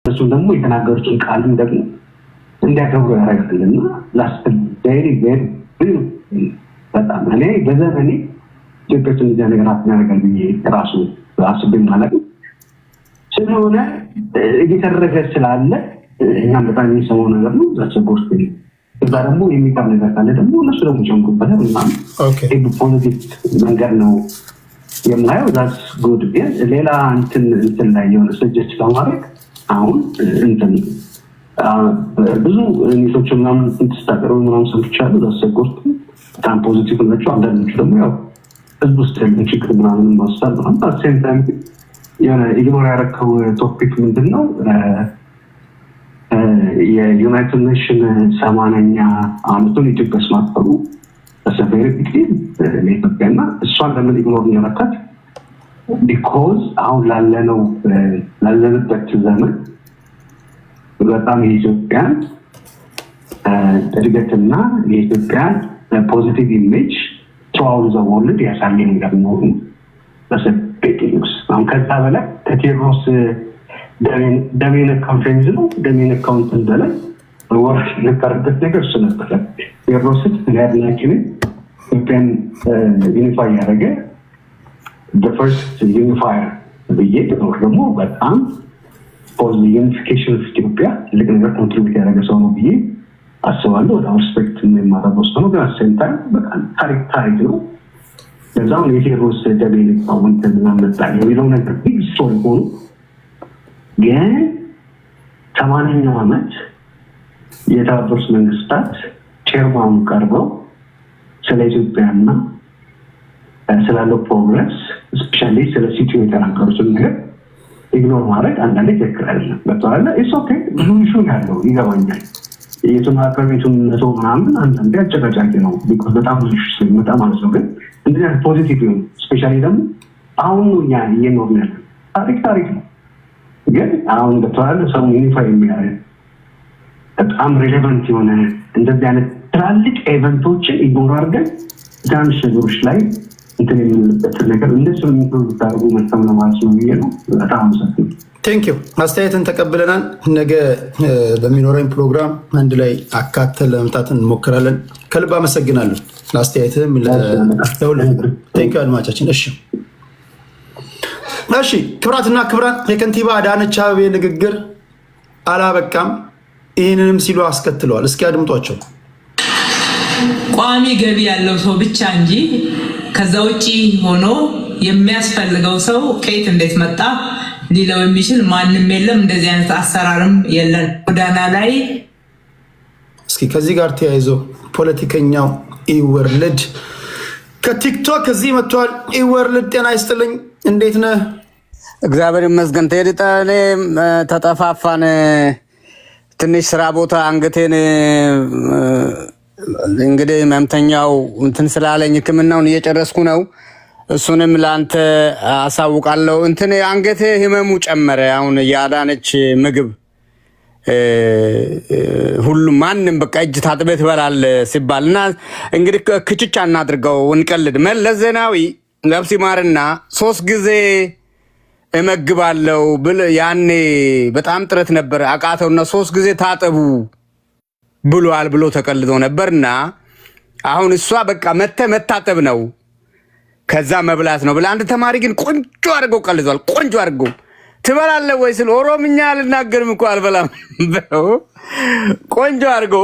እሱ ደግሞ የተናገሩትን ቃልም ደግሞ እንዲያከብሩ ያደርጋልና ላስት ዴይሊ በጣም እኔ በዘመኔ ኢትዮጵያ እንደዚህ ነገር አትናገር ብዬ ራሱ አስቤም ማለት ስለሆነ እየተደረገ ስላለ እኛም በጣም የሚሰማው ነገር ነው። ዛቸጎርስ እዛ ደግሞ የሚቀር ነገር ካለ ደግሞ እነሱ ደግሞ ጀምሩበት ምናምን ፖዚቲቭ መንገድ ነው የማየው። ዛስ ጉድ ግን ሌላ እንትን ላይ የሆነ ሰጀስት ለማድረግ አሁን እንትን ብዙ ኒቶች ምናምን እንትስታቀሩ ምናምን ሰምቻለሁ። ዛቸጎርስ በጣም ፖዚቲቭ ናቸው። አንዳንዶቹ ደግሞ ያው ህዝብ ውስጥ ያለ ችግር ምናምን ማሳል ነው። ሴም ታይም የሆነ ኢግኖር ያደረከው ቶፒክ ምንድን ነው? የዩናይትድ ኔሽን 80ኛ ዓመቱን ኢትዮጵያ ስማክበሩ በሰፌር ቢክቲም ለኢትዮጵያና እሷን ለምን ኢግኖር ያደረካት? ቢኮዝ አሁን ላለንበት ዘመን በጣም የኢትዮጵያን እድገትና የኢትዮጵያን ፖዚቲቭ ኢሜጅ ትራውል ዘ ወርልድ ያሳየ ነገር ነው። አሁን ከዛ በላይ ከቴዎድሮስ ደሜን ካውንተንዝ ነው ደሜን ካውንተን በላይ ወርሽ ነካርበት ነገር እሱ ነበር። ቴዎድሮስን ያድናቂን ኢትዮጵያን ዩኒፋይ ያደረገ the first unifier ብዬ ደግሞ በጣም ፎር ዩኒፊኬሽን ኦፍ ኢትዮጵያ ልክ ነገር ኮንትሪቢዩት ያደረገ ሰው ነው ብዬ አስባለሁ። ወደ ሪስፔክት የማደርገው ሰው ነው። በሴም ታይም በጣም ታሪክ ነው። በዛም የቴዎድሮስ ደሜን ካውንተን ምናምን የሚለው ነገር ቢግ ስቶሪ ሆኖ ግን 80ኛው ዓመት የተባበሩት መንግስታት ቼርማኑ ቀርበው ስለ ኢትዮጵያና ስላለው ፕሮግረስ ስፔሻሊ ስለ ሲቲዩ የተናገሩትን ነገር ኢግኖር ማድረግ አንዳንዴ ትክክል አይደለም። በተዋለ ኢትስ ኦኬ ብዙ ኢሹ ያለው ይገባኛል። የቱን አቅርቢቱን ሰው ምናምን አንዳንዴ አጨቃጫቂ ነው ቢኮዝ በጣም ብዙ ኢሹ ስለሚመጣ ማለት ነው። ግን እንደዚህ አይነት ፖዚቲቭ ነው። ስፔሻሊ ደግሞ አሁን ያ እየኖርን ያለ ታሪክ ነው። ግን አሁን በተዋለ ሰው ዩኒፋይ የሚያደርግ በጣም ሪሌቨንት የሆነ እንደዚህ አይነት ትላልቅ ኢቨንቶችን ኢግኖር አድርገን ትናንሽ ነገሮች ላይ እንትን የምንልበት ነገር እንደሱ የሚታደርጉ መልካም ነው ማለት ነው ብዬ ነው። በጣም አመሰግናለሁ። ቴንክ ዩ። አስተያየትን ተቀብለናል። ነገ በሚኖረኝ ፕሮግራም አንድ ላይ አካተን ለመምጣት እንሞክራለን። ከልብ አመሰግናለሁ ለአስተያየትም ለሁሉ። ቴንክ ዩ አድማጫችን። እሺ ክብራትና ክብራን የከንቲባ አዳነች አቤቤ ንግግር አላበቃም። ይህንንም ሲሉ አስከትለዋል። እስኪ አድምጧቸው። ቋሚ ገቢ ያለው ሰው ብቻ እንጂ ከዛ ውጪ ሆኖ የሚያስፈልገው ሰው ከየት እንዴት መጣ ሊለው የሚችል ማንም የለም። እንደዚህ አይነት አሰራርም የለን። ጎዳና ላይ እስኪ ከዚህ ጋር ተያይዞ ፖለቲከኛው ኢወርልድ ከቲክቶክ እዚህ መጥቷል። ኢወርልድ ጤና ይስጥልኝ፣ እንዴት ነህ? እግዚአብሔር ይመስገን። ተሄድጣኔ ተጠፋፋን። ትንሽ ስራ ቦታ አንገቴን እንግዲህ መምተኛው እንትን ስላለኝ ሕክምናውን እየጨረስኩ ነው። እሱንም ለአንተ አሳውቃለሁ። እንትን አንገቴ ህመሙ ጨመረ። አሁን የአዳነች ምግብ ሁሉም ማንም በቃ እጅ ታጥበህ ትበላለህ ሲባል እና እንግዲህ ክችቻ እናድርገው እንቀልድ። መለስ ዜናዊ ነፍስ ይማርና 3 ጊዜ እመግባለሁ ብል ያኔ በጣም ጥረት ነበር አቃተውና 3 ጊዜ ታጠቡ ብሏል ብሎ ተቀልዶ ነበርና አሁን እሷ በቃ መታጠብ ነው ከዛ መብላት ነው ብላ አንድ ተማሪ ግን ቆንጆ አድርጎ ቀልዷል። ቆንጆ አድርጎ ትበላለህ ወይ ስለ ኦሮምኛ አልናገርም እኮ አልበላም ብለው ቆንጆ አድርጎ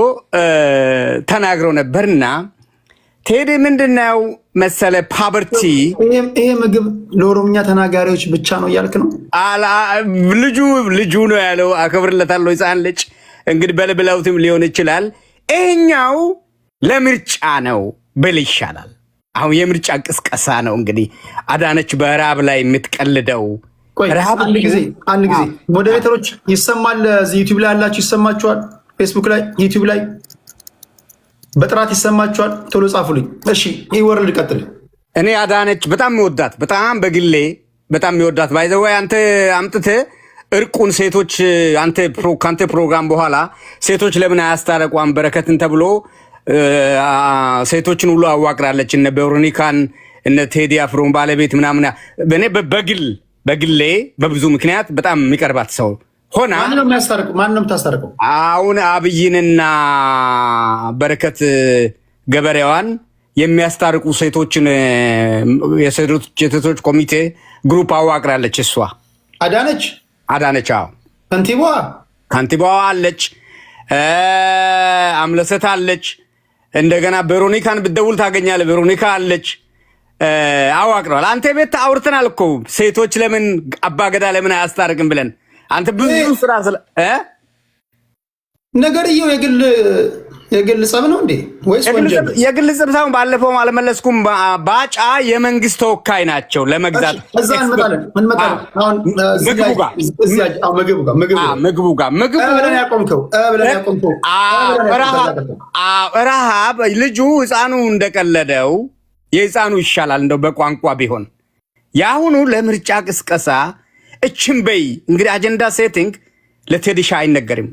ተናግረው ነበርና ቴዲ ምንድነው መሰለ ፓቨርቲ ይሄ ምግብ ለኦሮምኛ ተናጋሪዎች ብቻ ነው እያልክ ነው? ልጁ ነው ያለው። አከብርለታለሁ። ሕፃን ልጅ እንግዲህ በልብለውትም ሊሆን ይችላል። ይሄኛው ለምርጫ ነው ብል ይሻላል። አሁን የምርጫ ቅስቀሳ ነው። እንግዲህ አዳነች በራብ ላይ የምትቀልደው ረሃብ። አንድ ጊዜ ሞዴሬተሮች ይሰማል። እዚህ ዩቲዩብ ላይ ያላችሁ ይሰማችኋል? ፌስቡክ ላይ ዩቲዩብ ላይ በጥራት ይሰማችኋል? ቶሎ ጻፉልኝ። እሺ ኢወርልድ ቀጥል። እኔ አዳነች በጣም የሚወዳት በጣም በግሌ በጣም የሚወዳት ባይዘው አንተ አምጥተህ እርቁን ሴቶች ካንተ ፕሮግራም በኋላ ሴቶች ለምን አያስታረቋን በረከትን ተብሎ ሴቶችን ሁሉ አዋቅራለች። እነ ቬሮኒካን እነ ቴዲ አፍሮን ባለቤት ምናምን በእኔ በግሌ በብዙ ምክንያት በጣም የሚቀርባት ሰው ሆና ማን ነው የምታስታርቀው? አሁን አብይንና በረከት ገበሬዋን የሚያስታርቁ ሴቶችን የሴቶች ኮሚቴ ግሩፕ አዋቅራለች። እሷ አዳነች። አዎ ከንቲባዋ አለች፣ አምለሰት አለች። እንደገና ቬሮኒካን ብትደውል ታገኛለህ። ቬሮኒካ አለች። አዋቅረዋል። አንተ ቤት አውርተናል እኮ ሴቶች ለምን አባገዳ ለምን አያስታርቅም ብለን አንተ ብዙ ስራ ነገርየው የግል ጸብ ነው እንዴ ወይስ ወንጀል? የግል ጸብ ሳይሆን ባለፈው አልመለስኩም። ባጫ የመንግስት ተወካይ ናቸው ለመግዛት እዛ እንመጣለን። አሁን ምግቡ ጋር ብለን ያቆምከው ረሃብ ልጁ ህፃኑ እንደቀለደው የህፃኑ ይሻላል እንደው በቋንቋ ቢሆን የአሁኑ ለምርጫ ቅስቀሳ እችም በይ እንግዲህ አጀንዳ ሴቲንግ ለቴዲሻ አይነገርም።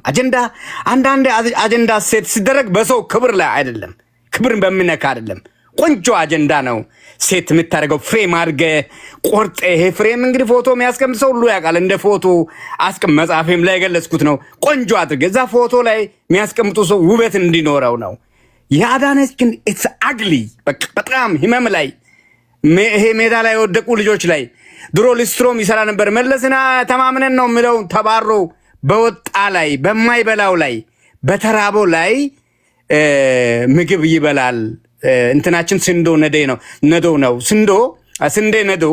አንዳንድ አጀንዳ ሴት ሲደረግ በሰው ክብር ላይ አይደለም፣ ክብርን በሚነካ አይደለም። ቆንጆ አጀንዳ ነው ሴት የምታደርገው ፍሬም አድርገ ቆርጠ። ይሄ ፍሬም እንግዲህ ፎቶ የሚያስቀምጥ ሰው ሁሉ ያውቃል። እንደ ፎቶ መጽሐፌም ላይ የገለጽኩት ነው። ቆንጆ አድርገ እዛ ፎቶ ላይ የሚያስቀምጡ ሰው ውበት እንዲኖረው ነው። የአዳነች ግን ኢትስ አግሊ በጣም ህመም ላይ ይሄ ሜዳ ላይ የወደቁ ልጆች ላይ ድሮ ሊስትሮም ይሰራ ነበር። መለስና ተማምነን ነው የሚለው ተባሮ በወጣ ላይ በማይበላው ላይ በተራቦ ላይ ምግብ ይበላል። እንትናችን ስንዴ ነው ስንዴ ነዶ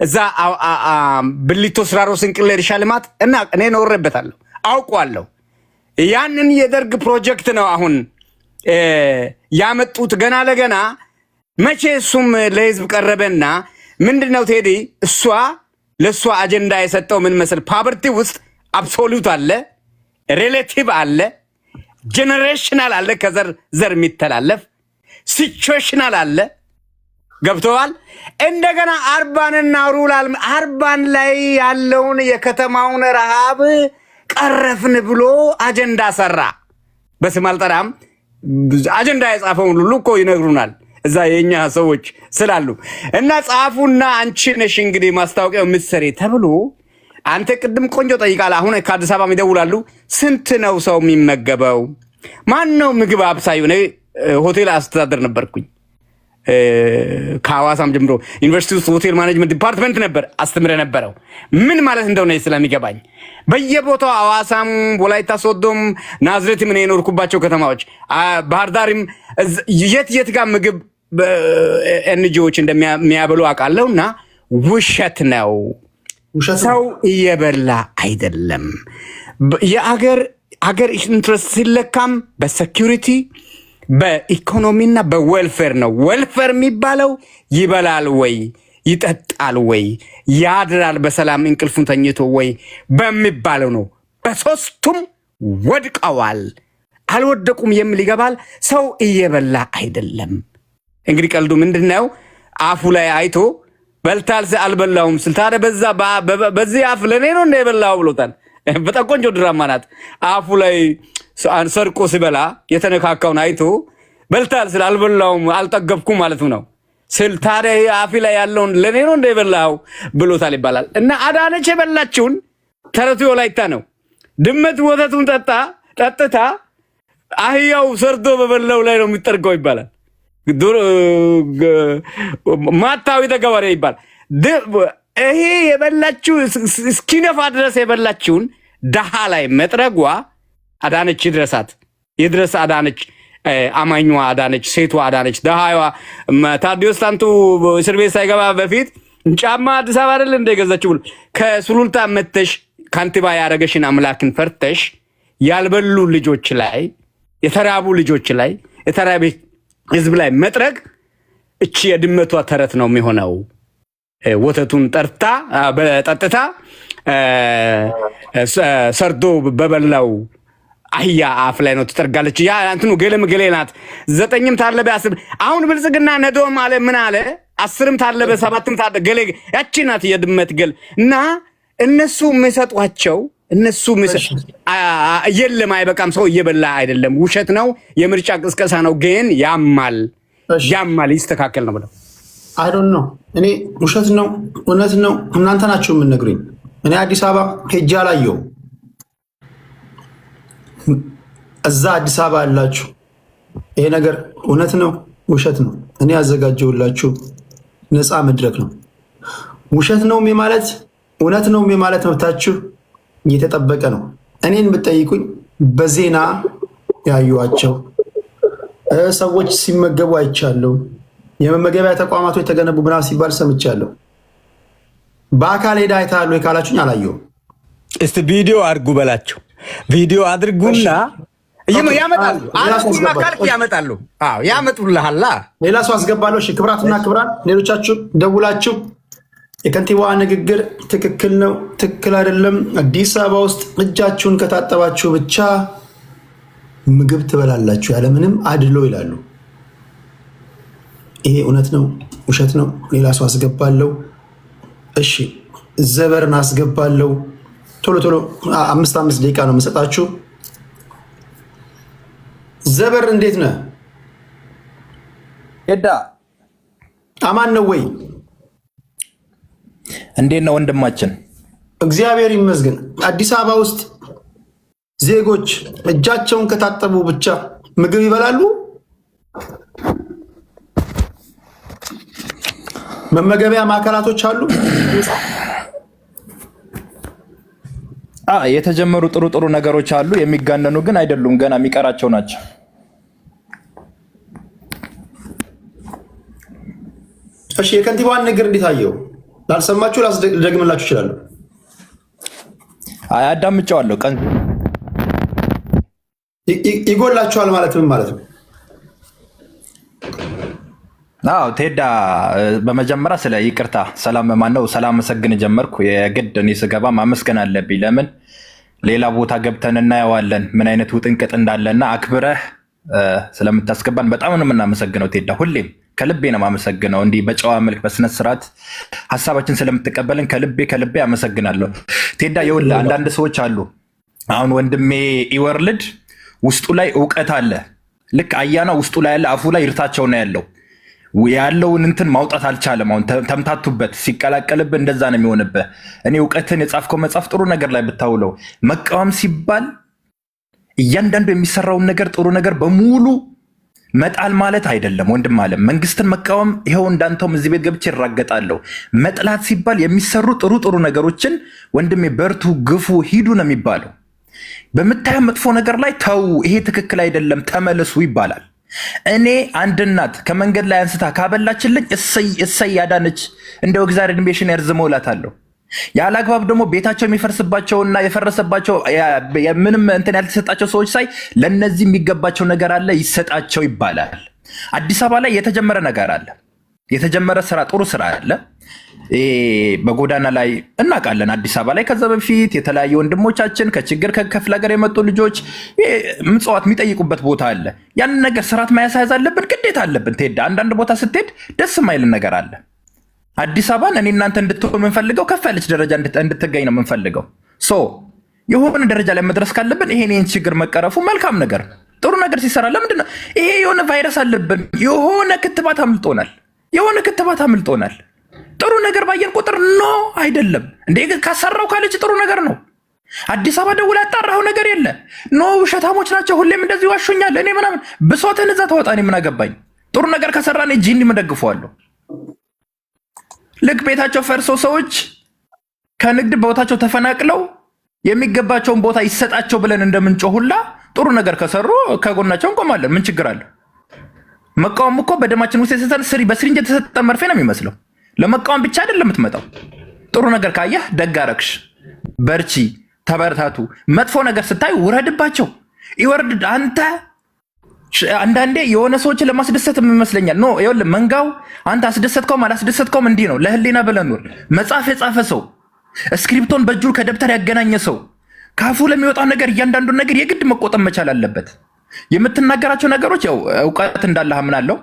እዛ ብሊቶ ስራሮ ስንቅል እርሻ ልማት እና እኔ ኖሬበታለሁ አውቀዋለሁ። ያንን የደርግ ፕሮጀክት ነው አሁን ያመጡት ገና ለገና መቼ እሱም ለህዝብ ቀረበና ምንድነው ቴዲ ለእሷ አጀንዳ የሰጠው ምን መሰል ፓቨርቲ ውስጥ አብሶሉት አለ፣ ሬሌቲቭ አለ፣ ጀነሬሽናል አለ፣ ከዘር የሚተላለፍ ሲቹዌሽናል አለ። ገብተዋል። እንደገና አርባንና ሩራል አርባን ላይ ያለውን የከተማውን ረሃብ ቀረፍን ብሎ አጀንዳ ሰራ። በስም አልጠራም። አጀንዳ የጻፈውን ሁሉ እኮ ይነግሩናል እዛ የኛ ሰዎች ስላሉ እና ጻፉና አንቺ ነሽ እንግዲህ ማስታወቂያው ምትሰሪ ተብሎ አንተ ቅድም ቆንጆ ጠይቃል። አሁን ከአዲስ አበባ ይደውላሉ። ስንት ነው ሰው የሚመገበው? ማን ነው ምግብ አብሳዩ? እኔ ሆቴል አስተዳደር ነበርኩኝ ከሐዋሳም ጀምሮ ዩኒቨርሲቲ ውስጥ ሆቴል ማኔጅመንት ዲፓርትመንት ነበር አስተምረ ነበረው። ምን ማለት እንደሆነ ስለሚገባኝ በየቦታው ሐዋሳም፣ ወላይታ ሶዶም፣ ናዝሬትም እኔ የኖርኩባቸው ከተማዎች ባህር ዳርም የት ጋር ምግብ ኤንጂኦዎች እንደሚያበሉ አውቃለሁና ውሸት ነው። ሰው እየበላ አይደለም። የአገር ኢንትረስት ሲለካም በሴኪሪቲ በኢኮኖሚና በዌልፌር ነው። ዌልፌር የሚባለው ይበላል ወይ ይጠጣል ወይ ያድራል በሰላም እንቅልፉን ተኝቶ ወይ በሚባለው ነው። በሶስቱም ወድቀዋል። አልወደቁም የሚል ይገባል። ሰው እየበላ አይደለም። እንግዲህ ቀልዱ ምንድነው? አፉ ላይ አይቶ በልታል አልበላውም ስልታደ በዚህ አፍ ለኔ ነው እንደ የበላው ብሎታል። በጣም ቆንጆ ድራማ ናት። አፉ ላይ ሰርቆ ሲበላ የተነካካውን አይቶ በልታል አልበላውም አልጠገብኩም ማለቱ ነው። ስልታደ አፊ ላይ ያለውን ለኔ ነው እንደ የበላው ብሎታል ይባላል። እና አዳነች የበላችውን ተረቱ ወላይታ ነው። ድመት ወተቱን ጠጥታ አህያው ሰርዶ በበላው ላይ ነው የሚጠርገው ይባላል። ማታዊ ተገበሬ ይባል። ይሄ የበላችሁ እስኪነፋ ድረስ የበላችውን ደሃ ላይ መጥረጓ አዳነች ይድረስ አዳነች፣ አማኟ አዳነች፣ ሴቷ አዳነች። ደሃዋ ታዲዮስ ታንቱ እስር ቤት ሳይገባ በፊት ጫማ አዲስ አበባ አይደል እንደገዛችሁ ከሱሉልታ መተሽ ካንቲባ ያረገሽን አምላክን ፈርተሽ ያልበሉ ልጆች ላይ የተራቡ ልጆች ላይ የተራበ ህዝብ ላይ መጥረግ እቺ የድመቷ ተረት ነው የሚሆነው። ወተቱን ጠጥታ ሰርዶ በበላው አህያ አፍ ላይ ነው ትጠርጋለች። ያ እንትኑ ገሌ ናት። 9ም ታለበ 10 አሁን ብልጽግና ነዶም አለ ምን አለ 10ም ታለበ 7ም ታለበ ገሌ ያቺ ናት የድመት ገል እና እነሱ የሚሰጧቸው የለም አይበቃም። ሰው እየበላ አይደለም። ውሸት ነው። የምርጫ ቅስቀሳ ነው። ግን ያማል ይስተካከል ነው ብለው አይ ዶንት ኖ። እኔ ውሸት ነው እውነት ነው እናንተ ናችሁ የምትነግሩኝ። እኔ አዲስ አበባ ሄጄ አላየሁም። እዛ አዲስ አበባ ያላችሁ ይሄ ነገር እውነት ነው ውሸት ነው? እኔ ያዘጋጀውላችሁ ነፃ መድረክ ነው። ውሸት ነው ማለት እውነት ነው ማለት መብታችሁ እየተጠበቀ ነው። እኔን ብትጠይቁኝ በዜና ያዩዋቸው ሰዎች ሲመገቡ አይቻለሁ። የመመገቢያ ተቋማቶች የተገነቡ ምናምን ሲባል ሰምቻለሁ። በአካል ሄዳ አይተሃል ወይ ካላችሁኝ አላየሁም። እስቲ ቪዲዮ አድርጉ በላቸው። ቪዲዮ አድርጉና ያመጣሉ። ያመጣሉ። ያመጡልሃል። ሌላ ሰው አስገባለሁ። እሺ ክብራትና ክብራን፣ ሌሎቻችሁ ደውላችሁ የከንቲባዋ ንግግር ትክክል ነው፣ ትክክል አይደለም፣ አዲስ አበባ ውስጥ እጃችሁን ከታጠባችሁ ብቻ ምግብ ትበላላችሁ ያለምንም አድሎ ይላሉ። ይሄ እውነት ነው ውሸት ነው? ሌላ ሰው አስገባለሁ። እሺ ዘበርን አስገባለሁ። ቶሎ ቶሎ 5 ደቂቃ ነው የምሰጣችሁ። ዘበር እንዴት ነህ? ሄዳ አማን ነው ወይ? እንዴት ነው ወንድማችን? እግዚአብሔር ይመስገን። አዲስ አበባ ውስጥ ዜጎች እጃቸውን ከታጠቡ ብቻ ምግብ ይበላሉ? መመገቢያ ማዕከላቶች አሉ? የተጀመሩ ጥሩ ጥሩ ነገሮች አሉ። የሚጋነኑ ግን አይደሉም። ገና የሚቀራቸው ናቸው። እሺ የከንቲባዋን ንግግር እንዴት አየው? ላልሰማችሁ ላስደግምላችሁ ይችላሉ። አዳምጫዋለሁ። ቀን ይጎላችኋል ማለት ምን ማለት ነው? ቴዳ በመጀመሪያ ስለ ይቅርታ ሰላም ማነው ሰላም መሰግን ጀመርኩ። የግድ እኔ ስገባ ማመስገን አለብኝ። ለምን ሌላ ቦታ ገብተን እናየዋለን ምን አይነት ውጥንቅጥ እንዳለና አክብረህ ስለምታስገባን በጣም ነው የምናመሰግነው ቴዳ። ሁሌም ከልቤ ነው የማመሰግነው። እንዲህ በጨዋ መልክ በስነስርዓት ሀሳባችን ስለምትቀበልን ከልቤ አመሰግናለሁ ቴዳ። ይኸውልህ አንዳንድ ሰዎች አሉ። አሁን ወንድሜ ኢወርልድ ውስጡ ላይ እውቀት አለ። ልክ አያና ውስጡ ላይ ያለ አፉ ላይ ይርታቸው ነው ያለውን እንትን ማውጣት አልቻለም። አሁን ተምታቱበት ሲቀላቀልብህ እንደዛ ነው የሚሆንብህ። እኔ እውቀትን የጻፍከው መጽሐፍ ጥሩ ነገር ላይ ብታውለው፣ መቃወም ሲባል እያንዳንዱ የሚሰራውን ነገር ጥሩ ነገር በሙሉ መጣል ማለት አይደለም ወንድም አለም። መንግስትን መቃወም ይኸው እንዳንተውም እዚህ ቤት ገብቼ ይራገጣለሁ። መጥላት ሲባል የሚሰሩ ጥሩ ጥሩ ነገሮችን ወንድሜ በርቱ፣ ግፉ፣ ሂዱ ነው የሚባለው። በምታየው መጥፎ ነገር ላይ ተው፣ ይሄ ትክክል አይደለም፣ ተመለሱ ይባላል። እኔ አንድ እናት ከመንገድ ላይ አንስታ ካበላችልኝ እሰይ ያዳነች፣ እንደው እግዚአብሔር ዕድሜሽን ያርዝመው እላታለሁ። ያለ አግባብ ደግሞ ቤታቸው የሚፈርስባቸውና የፈረሰባቸው ምንም እንትን ያልተሰጣቸው ሰዎች ሳይ ለነዚህ የሚገባቸው ነገር አለ ይሰጣቸው ይባላል። አዲስ አበባ ላይ የተጀመረ ነገር አለ፣ የተጀመረ ስራ፣ ጥሩ ስራ አለ። በጎዳና ላይ እናውቃለን አዲስ አበባ ላይ ከዛ በፊት የተለያዩ ወንድሞቻችን ከችግር ከክፍለ ሀገር የመጡ ልጆች ምጽዋት የሚጠይቁበት ቦታ አለ። ያንን ነገር ስርዓት መያዝ አለብን፣ ግዴታ አለብን። ትሄዳ አንዳንድ ቦታ ስትሄድ ደስ የማይልን ነገር አለ። አዲስ አበባን እኔ እናንተ እንድትሆን የምንፈልገው ከፍ ያለች ደረጃ እንድትገኝ ነው የምንፈልገው። የሆነ ደረጃ ላይ መድረስ ካለብን ይሄን ችግር መቀረፉ መልካም ነገር፣ ጥሩ ነገር ሲሰራ ለምንድነው ይሄ የሆነ ቫይረስ አለብን፣ የሆነ ክትባት አምልጦናል፣ ጥሩ ነገር ባየን ቁጥር ኖ አይደለም እንዴ ካሰራው ካለች ጥሩ ነገር ነው። አዲስ አበባ ደውላ ያጣራው ነገር የለ ኖ ውሸታሞች ናቸው፣ ሁሌም እንደዚህ ዋሹኛል፣ እኔ ምናምን ብሶትን እዛ ተወጣ። እኔ ምን አገባኝ? ጥሩ ነገር ከሰራ እኔ ጂኒ መደግፈዋለሁ። ልክ ቤታቸው ፈርሶ ሰዎች ከንግድ ቦታቸው ተፈናቅለው የሚገባቸውን ቦታ ይሰጣቸው ብለን እንደምንጮሁላ ጥሩ ነገር ከሰሩ ከጎናቸው እንቆማለን። ምን ችግር አለ? መቃወም እኮ በደማችን ውስጥ የተሰጠን በስሪንጅ የተሰጠ መርፌ ነው የሚመስለው። ለመቃወም ብቻ አይደለም የምትመጣው። ጥሩ ነገር ካየህ ደግ አደረግሽ፣ በርቺ፣ ተበርታቱ። መጥፎ ነገር ስታይ ውረድባቸው። ይወርድ አንተ አንዳንዴ የሆነ ሰዎችን ለማስደሰት ይመስለኛል። ኖ ይኸውልህ መንጋው አንተ አስደሰትከውም አላስደሰትከውም እንዲህ ነው። ለህሊና ብለህ ኑር። መጽሐፍ የጻፈ ሰው፣ እስክሪፕቶን በእጁ ከደብተር ያገናኘ ሰው ካፉ ለሚወጣው ነገር እያንዳንዱን ነገር የግድ መቆጠብ መቻል አለበት። የምትናገራቸው ነገሮች ያው እውቀት እንዳለህ አምናለሁ።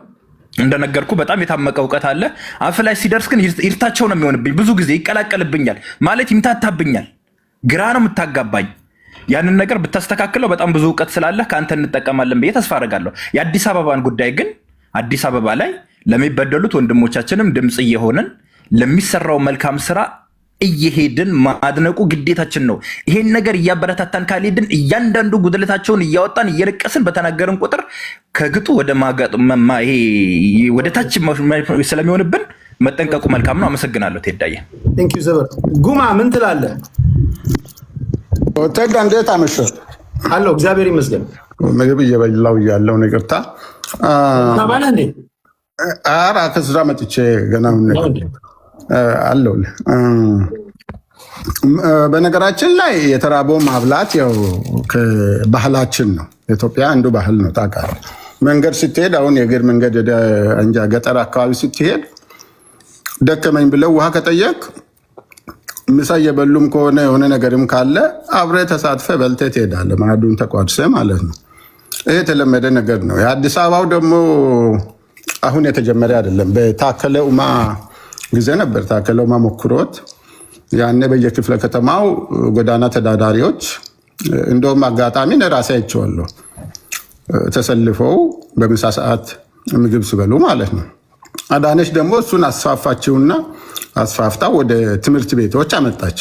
እንደነገርኩ በጣም የታመቀ እውቀት አለ። አፍ ላይ ሲደርስ ግን ይርታቸው ነው የሚሆንብኝ። ብዙ ጊዜ ይቀላቀልብኛል፣ ማለት ይምታታብኛል፣ ግራ ነው የምታጋባኝ። ያንን ነገር ብታስተካክለው በጣም ብዙ እውቀት ስላለ ከአንተ እንጠቀማለን ብዬ ተስፋ አደርጋለሁ። የአዲስ አበባን ጉዳይ ግን አዲስ አበባ ላይ ለሚበደሉት ወንድሞቻችንም ድምፅ እየሆንን ለሚሰራው መልካም ስራ እየሄድን ማድነቁ ግዴታችን ነው። ይሄን ነገር እያበረታታን ካልሄድን እያንዳንዱ ጉድለታቸውን እያወጣን እየለቀስን በተናገርን ቁጥር ከግጡ ወደ ይሄ ወደ ታች ስለሚሆንብን መጠንቀቁ መልካም ነው። አመሰግናለሁ ቴዳዬ። ዘበር ጉማ ምን ትላለህ? ቴዳ እንዴት አመሸህ? አለሁ እግዚአብሔር ይመስገን። ምግብ እየበላሁ እያለሁ ነው። ይቅርታ ባለ እንዴ? ኧረ ከስራ መጥቼ ገና አለሁ። በነገራችን ላይ የተራበው ማብላት ያው ባህላችን ነው። ኢትዮጵያ አንዱ ባህል ነው። ታውቃለህ፣ መንገድ ስትሄድ አሁን የእግር መንገድ እንጃ ገጠር አካባቢ ስትሄድ ደከመኝ ብለው ውሃ ከጠየቅ ምሳ እየበሉም ከሆነ የሆነ ነገርም ካለ አብረህ ተሳትፈህ በልተህ ትሄዳለህ። ማዕዱን ተቋድሰህ ማለት ነው። ይሄ የተለመደ ነገር ነው። የአዲስ አበባው ደግሞ አሁን የተጀመረ አይደለም። በታከለ ኡማ ጊዜ ነበር ታከለ ኡማ ሞክሮት። ያኔ በየክፍለ ከተማው ጎዳና ተዳዳሪዎች እንደውም አጋጣሚ ራሴ አይቼዋለሁ ተሰልፈው በምሳ ሰዓት ምግብ ሲበሉ ማለት ነው። አዳነች ደግሞ እሱን አስፋፋችውና አስፋፍታ ወደ ትምህርት ቤቶች አመጣች።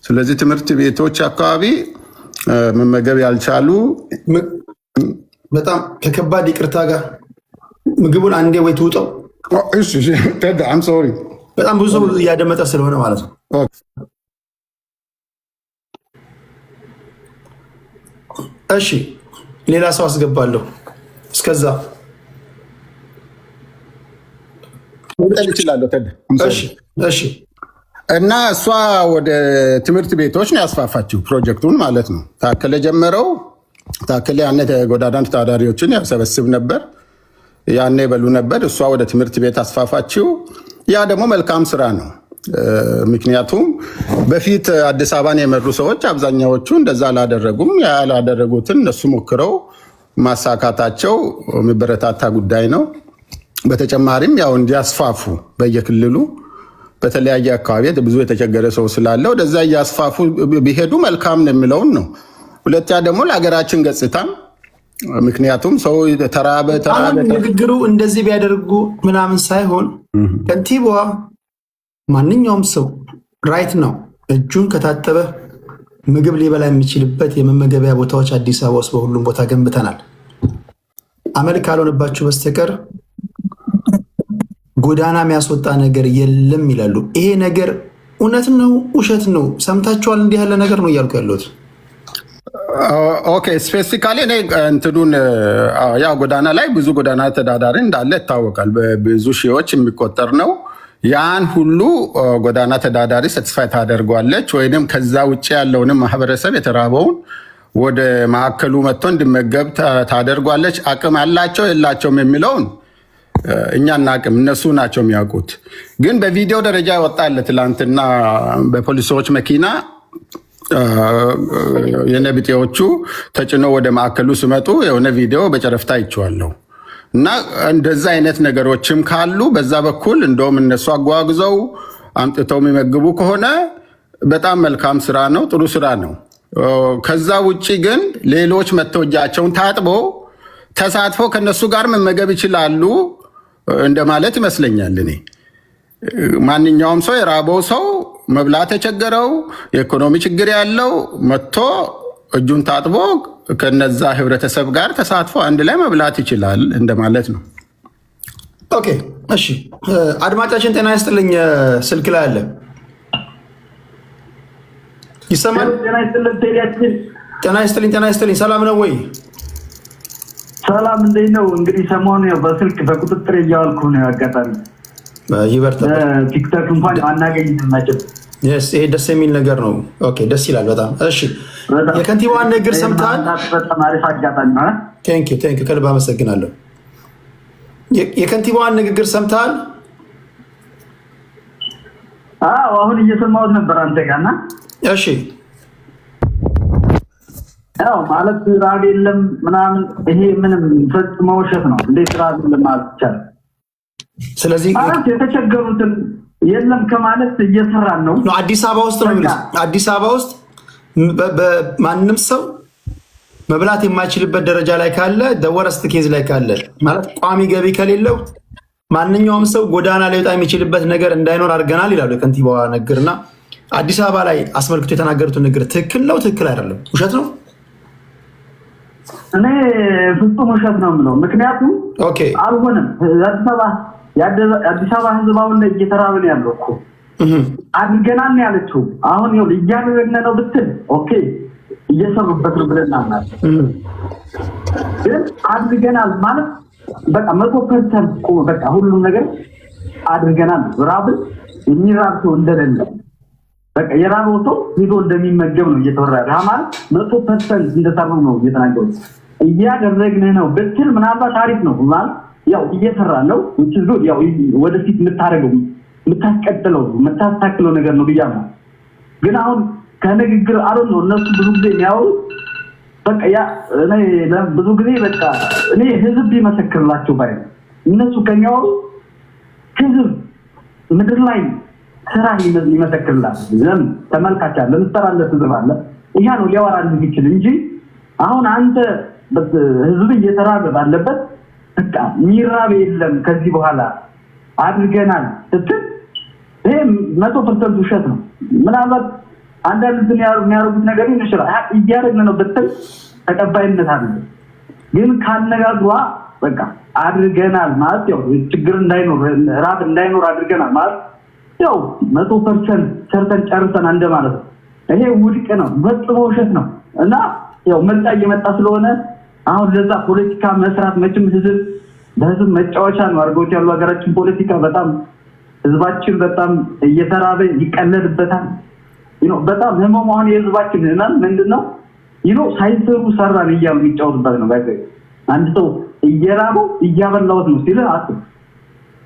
ስለዚህ ትምህርት ቤቶች አካባቢ መመገብ ያልቻሉ በጣም ከከባድ ይቅርታ ጋር ምግቡን አንዴ ወይ ትውጠው። በጣም ብዙ እያደመጠ ስለሆነ ማለት ነው። እሺ ሌላ ሰው አስገባለሁ። እስከዛ እሺ እና እሷ ወደ ትምህርት ቤቶች ነው ያስፋፋችው ፕሮጀክቱን ማለት ነው። ታከለ ጀመረው። ታከለ ያኔ ጎዳና ተዳዳሪዎችን ያሰበስብ ነበር፣ ያኔ በሉ ነበር። እሷ ወደ ትምህርት ቤት አስፋፋችው። ያ ደግሞ መልካም ስራ ነው። ምክንያቱም በፊት አዲስ አበባን የመሩ ሰዎች አብዛኛዎቹ እንደዛ አላደረጉም። ያላደረጉትን እነሱ ሞክረው ማሳካታቸው የሚበረታታ ጉዳይ ነው። በተጨማሪም ያው እንዲያስፋፉ በየክልሉ በተለያየ አካባቢ ብዙ የተቸገረ ሰው ስላለ ወደዛ እያስፋፉ ቢሄዱ መልካም ነው የሚለውን ነው። ሁለተኛ ደግሞ ለሀገራችን ገጽታም፣ ምክንያቱም ሰው ተራበ ንግግሩ እንደዚህ ቢያደርጉ ምናምን ሳይሆን ከንቲባዋ ማንኛውም ሰው ራይት ነው እጁን ከታጠበ ምግብ ሊበላ የሚችልበት የመመገቢያ ቦታዎች አዲስ አበባ ውስጥ በሁሉም ቦታ ገንብተናል። አመል ካልሆነባቸው በስተቀር ጎዳና የሚያስወጣ ነገር የለም ይላሉ። ይሄ ነገር እውነት ነው ውሸት ነው? ሰምታችኋል? እንዲህ ያለ ነገር ነው እያልኩ ያለሁት። ኦኬ ስፔሲፊካሊ እኔ እንትኑን ያው ጎዳና ላይ ብዙ ጎዳና ተዳዳሪ እንዳለ ይታወቃል። በብዙ ሺዎች የሚቆጠር ነው። ያን ሁሉ ጎዳና ተዳዳሪ ሰትስፋይ ታደርጓለች ወይም ከዛ ውጭ ያለውንም ማህበረሰብ የተራበውን ወደ ማዕከሉ መጥቶ እንዲመገብ ታደርጓለች። አቅም አላቸው የላቸውም የሚለውን እኛ እናቅም፣ እነሱ ናቸው የሚያውቁት። ግን በቪዲዮ ደረጃ ይወጣል። ትላንትና በፖሊሶች መኪና የነብጤዎቹ ተጭኖ ወደ ማዕከሉ ሲመጡ የሆነ ቪዲዮ በጨረፍታ አይቼዋለሁ። እና እንደዛ አይነት ነገሮችም ካሉ በዛ በኩል እንደውም እነሱ አጓጉዘው አምጥተው የሚመግቡ ከሆነ በጣም መልካም ስራ ነው፣ ጥሩ ስራ ነው። ከዛ ውጭ ግን ሌሎች መጥተው እጃቸውን ታጥቦ ተሳትፎ ከነሱ ጋር መመገብ ይችላሉ እንደማለት ይመስለኛል። እኔ ማንኛውም ሰው የራበው ሰው መብላት የቸገረው የኢኮኖሚ ችግር ያለው መጥቶ እጁን ታጥቦ ከነዛ ህብረተሰብ ጋር ተሳትፎ አንድ ላይ መብላት ይችላል እንደማለት ነው። ኦኬ እሺ፣ አድማጫችን ጤና ይስጥልኝ። ስልክ ላይ አለ፣ ይሰማል? ጤና ይስጥልኝ። ሰላም ነው ወይ? ሰላም እንዴት ነው? እንግዲህ ሰሞኑ ያው በስልክ በቁጥጥር እያዋልኩ ነው። አጋጣሚ ይበርታ። ቲክቶክ እንኳን አናገኝም ናቸው። ይሄ ደስ የሚል ነገር ነው። ኦኬ ደስ ይላል በጣም። እሺ የከንቲባዋን ንግግር ሰምተሃል? በጣም አሪፍ አጋጣሚ ነው። ቴንኪው ከልብ አመሰግናለሁ። የከንቲባዋን ንግግር ሰምተሃል? አዎ አሁን እየሰማሁት ነበር አንተ ጋር እና እሺ ያው ማለት ራብ የለም ምናምን ይሄ ምንም ፈጽሞ ውሸት ነው። እንዴት ራብ የለም ማለት ይቻላል? ስለዚህ ማለት የተቸገሩትን የለም ከማለት እየሰራን ነው። አዲስ አበባ ውስጥ ነው የሚሉት። አዲስ አበባ ውስጥ ማንም ሰው መብላት የማይችልበት ደረጃ ላይ ካለ ደወረስት ኬዝ ላይ ካለ ማለት ቋሚ ገቢ ከሌለው ማንኛውም ሰው ጎዳና ሊወጣ የሚችልበት ነገር እንዳይኖር አድርገናል ይላሉ የከንቲባዋ ንግግርና አዲስ አበባ ላይ አስመልክቶ የተናገሩትን ንግግር ትክክል ነው ትክክል አይደለም ውሸት ነው? እኔ ፍጹም ውሸት ነው የምለው። ምክንያቱም አልሆነም። አዲስ አበባ ህዝብ አሁን ላይ እየተራበ ነው ያለው እኮ አድርገናል ያለችው አሁን ይኸው እያደረግን ነው ብትል ኦኬ እየሰሩበት ነው ብለን እናምናለን። ግን አድርገናል ማለት በቃ 100% በቃ ሁሉም ነገር አድርገናል። ራብን የሚራብ ሰው እንደሌለ በቃ የራበው ሰው ሄዶ እንደሚመገብ ነው እየተወራ ያለው። ማለት 100% እንደሰሩ ነው እየተናገሩ። እያደረግን ነው ብትል ምናልባት አሪፍ ነው ማለት ያው እየሰራ ነው ያው ወደፊት የምታደርገው የምታስቀጥለው የምታስተካክለው ነገር ነው ብያለሁ። ግን አሁን ከንግግር አሁን ነው እነሱ ብዙ ጊዜ የሚያወሩት በቃ ያ እኔ ብዙ ጊዜ በቃ እኔ ህዝብ ቢመሰክርላቸው ባይ እነሱ ከሚያወሩ ህዝብ ምድር ላይ ስራ ይመሰክርላል። ዘም ተመልካች አለ ምስተራለት ህዝብ አለ ይሄ ነው ሊያወራልህ ይችላል እንጂ አሁን አንተ ህዝብ እየተራበ ባለበት በቃ ሚራብ የለም ከዚህ በኋላ አድርገናል ስትል ይሄ 100% ውሸት ነው። ምናልባት አንዳንድ የሚያደርጉት ነገር ይችላል እያደረግን ነው ብትል ተቀባይነት አለ። ግን ካነጋግሯ በቃ አድርገናል ማለት ያው ችግር እንዳይኖር ራብ እንዳይኖር አድርገናል ማለት ያው 100% ሰርተን ጨርሰን እንደማለት ነው። ይሄ ውድቅ ነው፣ ፈጽሞ ውሸት ነው። እና ያው መጣ እየመጣ ስለሆነ አሁን ለዛ ፖለቲካ መስራት መቼም በህዝብ መጫወቻ ነው አድርገውት ያሉ ሀገራችን ፖለቲካ በጣም ህዝባችን በጣም እየተራበ ይቀለድበታል። በጣም ህመሙ አሁን የህዝባችን ህመም ምንድነው? ሳይሰሩ ሰራን እያሉ የሚጫወቱበት ነው። አንድ ሰው እየራበው እያበላሁት ነው ሲል አስብ።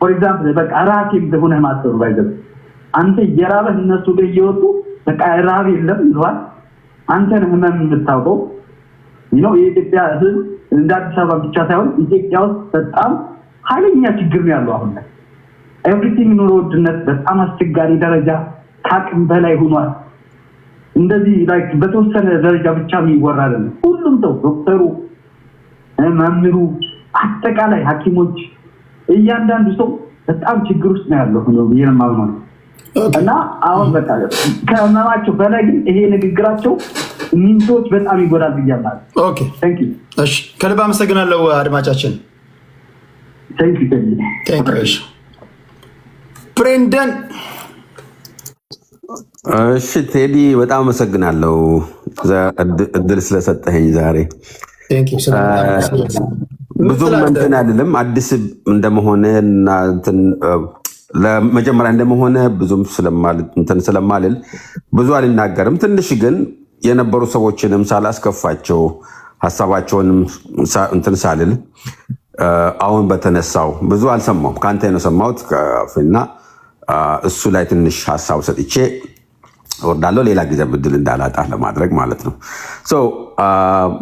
ፎር ኤግዛምፕል በቃ ራሴ እንደሆነ ማሰሩ ባይዘው አንተ እየራበህ እነሱ ጋር እየወጡ በቃ ራብ የለም ይሏል። አንተ ነህ ህመም የምታውቀው። የኢትዮጵያ ህዝብ እንደ አዲስ አበባ ብቻ ሳይሆን ኢትዮጵያ ውስጥ በጣም ኃይለኛ ችግር ነው ያለው አሁን ላይ። ኤቭሪቲንግ ኑሮ ውድነት በጣም አስቸጋሪ ደረጃ ከአቅም በላይ ሆኗል። እንደዚህ ላይክ በተወሰነ ደረጃ ብቻ የሚወራ አይደለም። ሁሉም ሰው ዶክተሩ፣ መምህሩ፣ አጠቃላይ ሐኪሞች እያንዳንዱ ሰው በጣም ችግር ውስጥ ነው ያለው ነው የማምነው። እና አሁን በቃ ከመማቸው በላይ ግን ይሄ ንግግራቸው ሚንቶች በጣም ይጎዳል ብያለሁ። ኦኬ ታንክ ዩ። እሺ ከልብ አመሰግናለሁ አድማጫችን። ታንክ ዩ። እሺ ብሬንደን። እሺ ቴዲ በጣም አመሰግናለሁ እድል ስለሰጠኸኝ ዛሬ። ብዙም እንትን አይደለም አዲስ እንደመሆነ እና ለመጀመሪያ እንደመሆነ ብዙም ስለማልል ብዙ አልናገርም። ትንሽ ግን የነበሩ ሰዎችንም ሳላስከፋቸው ሀሳባቸውንም እንትን ሳልል አሁን በተነሳው ብዙ አልሰማሁም፣ ከአንተ ነው ሰማሁት እና እሱ ላይ ትንሽ ሀሳብ ሰጥቼ እወርዳለሁ። ሌላ ጊዜ ብድል እንዳላጣ ለማድረግ ማለት ነው።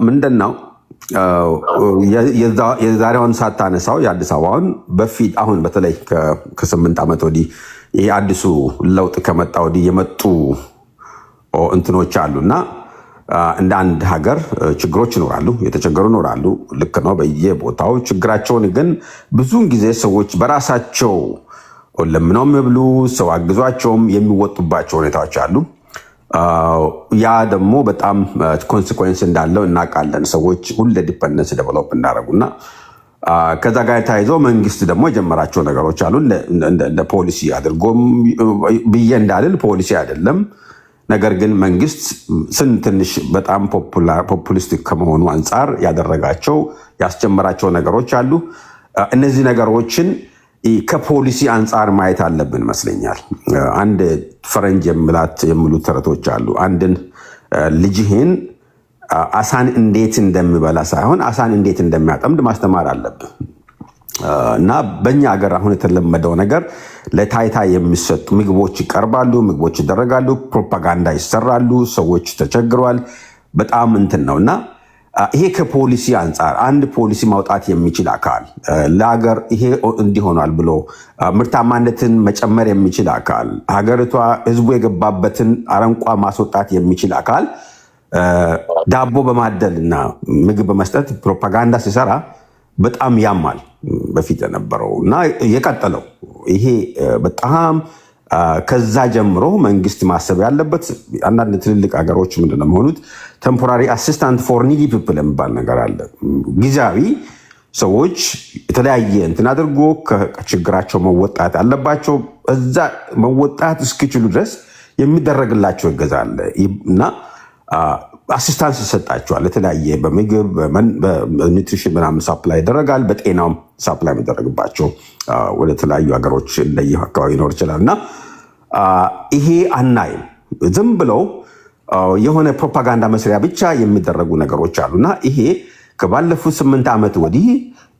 ምንድን ነው የዛሬውን ሳታነሳው የአዲስ አበባውን በፊት አሁን በተለይ ከ8 ዓመት ወዲህ ይሄ አዲሱ ለውጥ ከመጣ ወዲህ የመጡ እንትኖች አሉና እንደ አንድ ሀገር ችግሮች ይኖራሉ፣ የተቸገሩ ይኖራሉ። ልክ ነው በየቦታው ችግራቸውን ግን ብዙውን ጊዜ ሰዎች በራሳቸው ለምነው የሚብሉ ሰው አግዟቸውም የሚወጡባቸው ሁኔታዎች አሉ። ያ ደግሞ በጣም ኮንሲኩዌንስ እንዳለው እናውቃለን። ሰዎች ሁሌ ዲፐንደንስ ዴቨሎፕ እንዳደረጉና ከዛ ጋር ተያይዘው መንግስት ደግሞ የጀመራቸው ነገሮች አሉ። እንደ ፖሊሲ አድርጎም ብዬ እንዳልል ፖሊሲ አይደለም፣ ነገር ግን መንግስት ትንሽ በጣም ፖፑሊስቲክ ከመሆኑ አንጻር ያደረጋቸው ያስጀመራቸው ነገሮች አሉ። እነዚህ ነገሮችን ከፖሊሲ አንጻር ማየት አለብን ይመስለኛል። አንድ ፈረንጅ የሚሉ ተረቶች አሉ። አንድን ልጅህን አሳን እንዴት እንደሚበላ ሳይሆን አሳን እንዴት እንደሚያጠምድ ማስተማር አለብን። እና በእኛ ሀገር አሁን የተለመደው ነገር ለታይታ የሚሰጡ ምግቦች ይቀርባሉ፣ ምግቦች ይደረጋሉ፣ ፕሮፓጋንዳ ይሰራሉ፣ ሰዎች ተቸግረዋል። በጣም እንትን ነው እና ይሄ ከፖሊሲ አንጻር አንድ ፖሊሲ ማውጣት የሚችል አካል ለሀገር ይሄ እንዲሆናል ብሎ ምርታማነትን መጨመር የሚችል አካል ሀገሪቷ ህዝቡ የገባበትን አረንቋ ማስወጣት የሚችል አካል ዳቦ በማደል እና ምግብ በመስጠት ፕሮፓጋንዳ ሲሰራ በጣም ያማል። በፊት የነበረው እና የቀጠለው ይሄ በጣም ከዛ ጀምሮ መንግስት ማሰብ ያለበት አንዳንድ ትልልቅ ሀገሮች ምንድነው የሚሆኑት ቴምፖራሪ አሲስታንት ፎር ኒዲ ፒፕል የሚባል ነገር አለ። ጊዜያዊ ሰዎች የተለያየ እንትን አድርጎ ከችግራቸው መወጣት አለባቸው። እዛ መወጣት እስኪችሉ ድረስ የሚደረግላቸው እገዛ አለ እና አሲስታንስ ይሰጣቸዋል። የተለያየ በምግብ በኒውትሪሽን ምናምን ሳፕላይ ይደረጋል። በጤናውም ሳፕላይ የሚደረግባቸው ወደ ተለያዩ ሀገሮች እንደየ አካባቢ ይኖር ይችላል እና ይሄ አናይም። ዝም ብለው የሆነ ፕሮፓጋንዳ መስሪያ ብቻ የሚደረጉ ነገሮች አሉ እና ይሄ ከባለፉት 8 ዓመት ወዲህ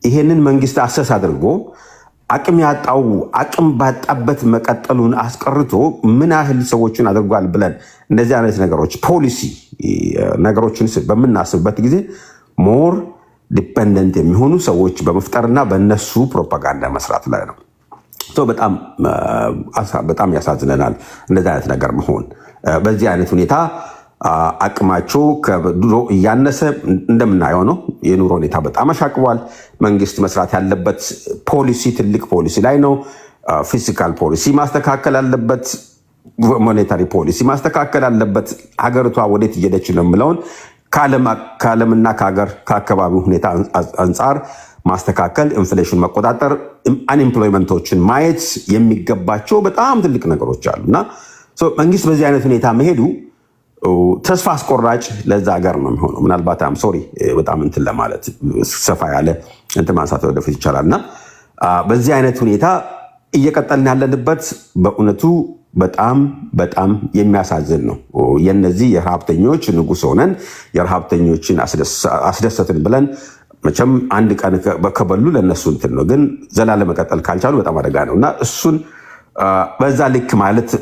ይሄንን መንግስት አሰስ አድርጎ አቅም ያጣው አቅም ባጣበት መቀጠሉን አስቀርቶ ምን ያህል ሰዎችን አድርጓል ብለን እንደዚህ አይነት ነገሮች ፖሊሲ ነገሮችን በምናስብበት ጊዜ ሞር ዲፔንደንት የሚሆኑ ሰዎች በመፍጠርና በእነሱ ፕሮፓጋንዳ መስራት ላይ ነው። በጣም ያሳዝነናል እንደዚህ አይነት ነገር መሆን። በዚህ አይነት ሁኔታ አቅማቸው ከድሮ እያነሰ እንደምናየው ነው። የኑሮ ሁኔታ በጣም አሻቅቧል። መንግስት መስራት ያለበት ፖሊሲ ትልቅ ፖሊሲ ላይ ነው። ፊስካል ፖሊሲ ማስተካከል አለበት። ሞኔታሪ ፖሊሲ ማስተካከል አለበት። ሀገሪቷ ወዴት እየሄደች ነው የምለውን ከዓለምና ከአካባቢው ሁኔታ አንጻር ማስተካከል፣ ኢንፍሌሽን መቆጣጠር፣ አንኤምፕሎይመንቶችን ማየት የሚገባቸው በጣም ትልቅ ነገሮች አሉ እና መንግስት በዚህ አይነት ሁኔታ መሄዱ ተስፋ አስቆራጭ ለዛ ሀገር ነው የሚሆነው። ምናልባት ሶሪ በጣም እንትን ለማለት ሰፋ ያለ እንትን ማንሳት ወደፊት ይቻላል እና በዚህ አይነት ሁኔታ እየቀጠልን ያለንበት በእውነቱ በጣም በጣም የሚያሳዝን ነው። የነዚህ የረሃብተኞች ንጉሥ ሆነን የረሃብተኞችን አስደሰትን ብለን መቼም አንድ ቀን ከበሉ ለነሱ እንትን ነው፣ ግን ዘላለም መቀጠል ካልቻሉ በጣም አደጋ ነው እና እሱን በዛ ልክ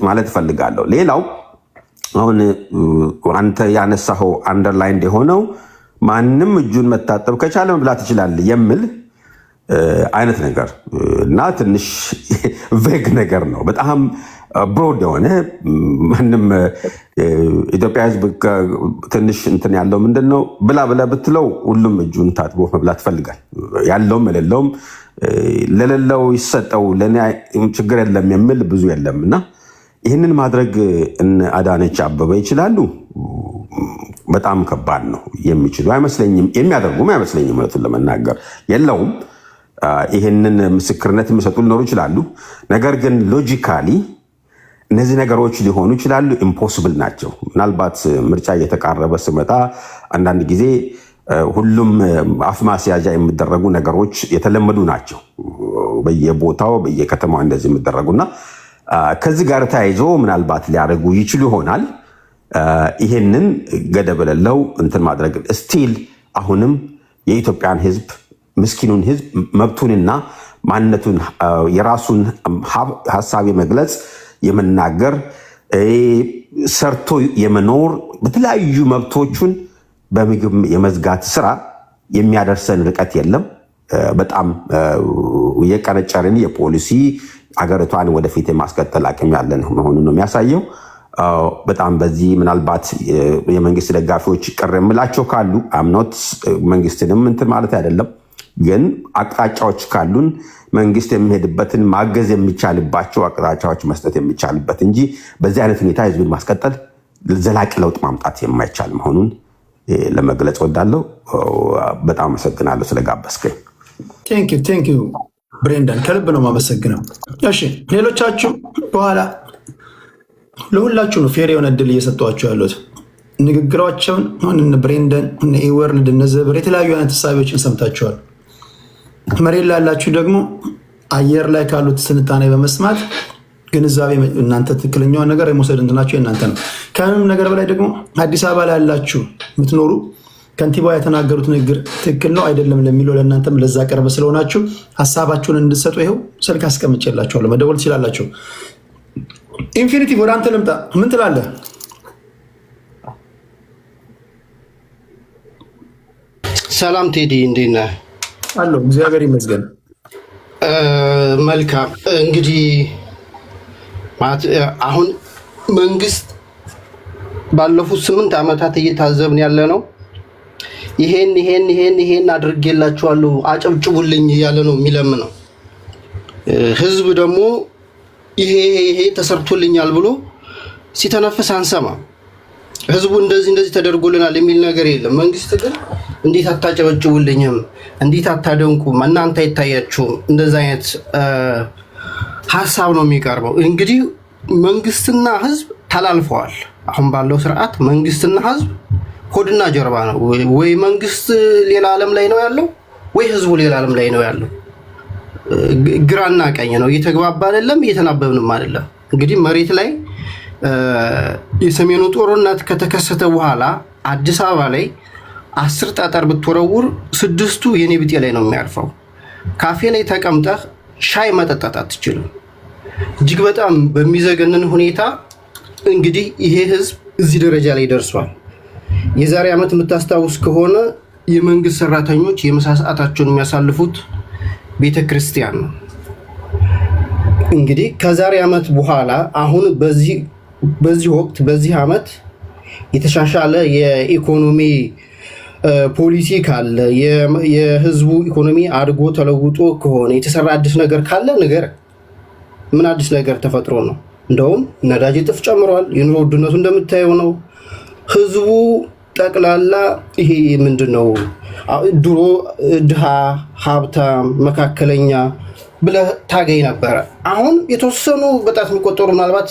ማለት እፈልጋለሁ። ሌላው አሁን አንተ ያነሳኸው አንደርላይን የሆነው ማንም እጁን መታጠብ ከቻለ መብላት ይችላል የሚል አይነት ነገር እና ትንሽ ቬግ ነገር ነው። በጣም ብሮድ የሆነ ማንም ኢትዮጵያ ሕዝብ ትንሽ እንትን ያለው ምንድን ነው ብላ ብትለው ሁሉም እጁን ታጥቦ መብላት ይፈልጋል። ያለውም የሌለውም ለሌለው ይሰጠው ለእኔ ችግር የለም የሚል ብዙ የለም እና ይህንን ማድረግ አዳነች አበበ ይችላሉ? በጣም ከባድ ነው። የሚችሉ አይመስለኝም፣ የሚያደርጉም አይመስለኝም። እውነቱን ለመናገር የለውም። ይህንን ምስክርነት የሚሰጡ ሊኖሩ ይችላሉ። ነገር ግን ሎጂካሊ እነዚህ ነገሮች ሊሆኑ ይችላሉ፣ ኢምፖስብል ናቸው። ምናልባት ምርጫ እየተቃረበ ስመጣ አንዳንድ ጊዜ ሁሉም አፍ ማስያዣ የሚደረጉ ነገሮች የተለመዱ ናቸው። በየቦታው በየከተማው እንደዚህ የሚደረጉና ከዚህ ጋር ተያይዞ ምናልባት ሊያደርጉ ይችሉ ይሆናል። ይሄንን ገደብ የሌለው እንትን ማድረግ ስቲል አሁንም የኢትዮጵያን ሕዝብ ምስኪኑን ሕዝብ መብቱንና ማንነቱን የራሱን ሀሳብ የመግለጽ የመናገር ሰርቶ የመኖር በተለያዩ መብቶቹን በምግብ የመዝጋት ስራ የሚያደርሰን ርቀት የለም። በጣም የቀነጨርን የፖሊሲ አገሪቷን ወደፊት የማስቀጠል አቅም ያለን መሆኑን ነው የሚያሳየው። በጣም በዚህ ምናልባት የመንግስት ደጋፊዎች ቅር የምላቸው ካሉ አምኖት መንግስትንም እንትን ማለት አይደለም፣ ግን አቅጣጫዎች ካሉን መንግስት የሚሄድበትን ማገዝ የሚቻልባቸው አቅጣጫዎች መስጠት የሚቻልበት እንጂ በዚህ አይነት ሁኔታ ህዝብን ማስቀጠል ዘላቂ ለውጥ ማምጣት የማይቻል መሆኑን ለመግለጽ ወዳለው በጣም አመሰግናለሁ ስለጋበዝከኝ። ቴንክ ዩ ብሬንዳን፣ ከልብ ነው የማመሰግነው። እሺ ሌሎቻችሁ በኋላ ለሁላችሁ ነው ፌር የሆነ እድል እየሰጧቸው ያሉት። ንግግራቸውን እነ ብሬንዳን እነ ኢወርልድ እነ ዘበር የተለያዩ አይነት ሀሳቢዎችን ሰምታችኋል። መሬት ላይ ያላችሁ ደግሞ አየር ላይ ካሉት ትንታኔ በመስማት ግንዛቤ እናንተ ትክክለኛውን ነገር የመውሰድ እንትናችሁ የእናንተ ነው። ከምንም ነገር በላይ ደግሞ አዲስ አበባ ላይ ያላችሁ የምትኖሩ ከንቲባ የተናገሩት ንግግር ትክክል ነው አይደለም ለሚለው ለእናንተም ለዛ ቀርበ ስለሆናችሁ ሀሳባችሁን እንድትሰጡ ይኸው ስልክ አስቀምጬላችኋለሁ፣ መደወል ትችላላችሁ። ኢንፊኒቲ ወደ አንተ ልምጣ። ምን ትላለህ? ሰላም ቴዲ፣ እንዴት ነህ? አለሁ እግዚአብሔር ይመስገን። መልካም እንግዲህ አሁን መንግስት ባለፉት 8 ዓመታት እየታዘብን ያለ ነው። ይሄን አድርጌላችኋለሁ አጨብጭቡልኝ እያለ ነው የሚለምነው። ህዝብ ደግሞ ይሄ ተሰርቶልኛል ብሎ ሲተነፍስ አንሰማም። ህዝቡ እንደዚህ ተደርጎልናል የሚል ነገር የለም። መንግስት ግን እንዴት አታጨበጭቡልኝም፣ እንዴት አታደንቁም፣ እናንተ አይታያችሁም፣ እንደዛ አይነት ሀሳብ ነው የሚቀርበው። እንግዲህ መንግስትና ህዝብ ተላልፈዋል። አሁን ባለው ስርዓት መንግስትና ህዝብ ሆድና ጀርባ ነው። ወይ መንግስት ሌላ ዓለም ላይ ነው ያለው፣ ወይ ህዝቡ ሌላ ዓለም ላይ ነው ያለው። ግራና ቀኝ ነው። እየተግባባ አይደለም፣ እየተናበብንም አይደለም። እንግዲህ መሬት ላይ የሰሜኑ ጦርነት ከተከሰተ በኋላ አዲስ አበባ ላይ 10 ጠጠር ብትወረውር 6ቱ የኔ ብጤ ላይ ነው የሚያርፈው። ካፌ ላይ ተቀምጠህ ሻይ መጠጣት አትችልም። እጅግ በጣም በሚዘገንን ሁኔታ እንግዲህ ይሄ ህዝብ እዚህ ደረጃ ላይ ደርሷል። የዛሬ ዓመት የምታስታውስ ከሆነ የመንግስት ሰራተኞች የምሳ ሰዓታቸውን የሚያሳልፉት ቤተክርስቲያን ነው። እንግዲህ ከዛሬ ዓመት በኋላ አሁን በዚህ ወቅት በዚህ ዓመት የተሻሻለ የኢኮኖሚ ፖሊሲ ካለ የህዝቡ ኢኮኖሚ አድጎ ተለውጦ ከሆነ የተሰራ አዲስ ነገር ካለ ነገር ምን አዲስ ነገር ተፈጥሮ ነው? እንደውም ነዳጅ እጥፍ ጨምሯል። የኑሮ ውድነቱ እንደምታየው ነው። ህዝቡ ጠቅላላ ይሄ ምንድነው ድሮ ድሃ፣ ሀብታም፣ መካከለኛ ብለህ ታገኝ ነበረ። አሁን የተወሰኑ በጣት የሚቆጠሩ ምናልባት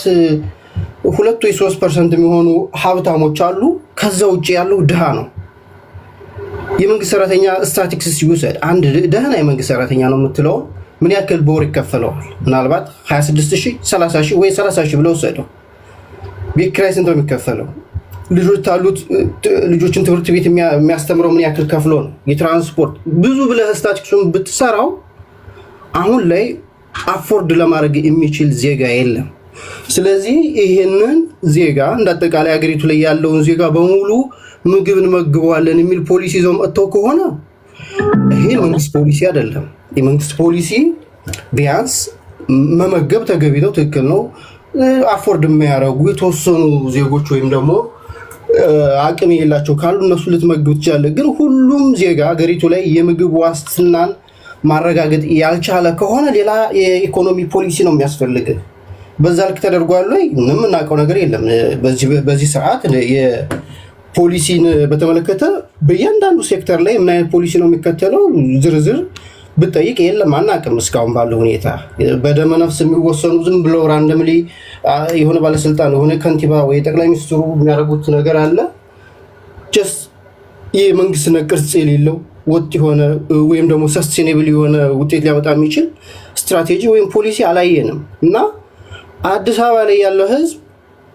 2 ወይ 3% የሚሆኑ ሀብታሞች አሉ። ከዛ ውጭ ያለው ድሃ ነው። የመንግስት ሰራተኛ ስታቲክስ ሲወሰድ አንድ ደህና የመንግስት ሰራተኛ ነው የምትለው ምን ያክል በወር ይከፈለዋል? ምናልባት 26000፣ 30000 ወይ 30000 ብለው ወሰደው። ቤት ኪራይ ስንት ነው የሚከፈለው? ልጆች አሉት፣ ልጆችን ትምህርት ቤት የሚያስተምረው ምን ያክል ከፍሎ ነው? የትራንስፖርት ብዙ ብለህ ስታቲክሱን ብትሰራው አሁን ላይ አፎርድ ለማድረግ የሚችል ዜጋ የለም። ስለዚህ ይሄንን ዜጋ እንዳጠቃላይ ሀገሪቱ ላይ ያለውን ዜጋ በሙሉ ምግብ እንመግበዋለን የሚል ፖሊሲ ይዘው መጥተው ከሆነ ይሄ መንግስት ፖሊሲ አይደለም። የመንግስት ፖሊሲ ቢያንስ መመገብ ተገቢ ነው፣ ትክክል ነው። አፎርድ የሚያደርጉ የተወሰኑ ዜጎች ወይም ደግሞ አቅም የሌላቸው ካሉ እነሱ ልትመግብ ትችላለህ። ግን ሁሉም ዜጋ ሀገሪቱ ላይ የምግብ ዋስትናን ማረጋገጥ ያልቻለ ከሆነ ሌላ የኢኮኖሚ ፖሊሲ ነው የሚያስፈልግ። በዛ ልክ ተደርጓል ወይ? ምንም እናውቀው ነገር የለም። በዚህ ስርዓት የፖሊሲን በተመለከተ በእያንዳንዱ ሴክተር ላይ ምን አይነት ፖሊሲ ነው የሚከተለው ዝርዝር ብጠይቅ የለም፣ አናውቅም። እስካሁን ባለው ሁኔታ በደመ ነፍስ የሚወሰኑ ዝም ብለው ራንደምሊ የሆነ ባለስልጣን የሆነ ከንቲባ ወይ ጠቅላይ ሚኒስትሩ የሚያደርጉት ነገር አለ። ጀስት የመንግስት ቅርጽ የሌለው ወጥ የሆነ ወይም ደግሞ ሰስቴኔብል የሆነ ውጤት ሊያመጣ የሚችል ስትራቴጂ ወይም ፖሊሲ አላየንም። እና አዲስ አበባ ላይ ያለው ህዝብ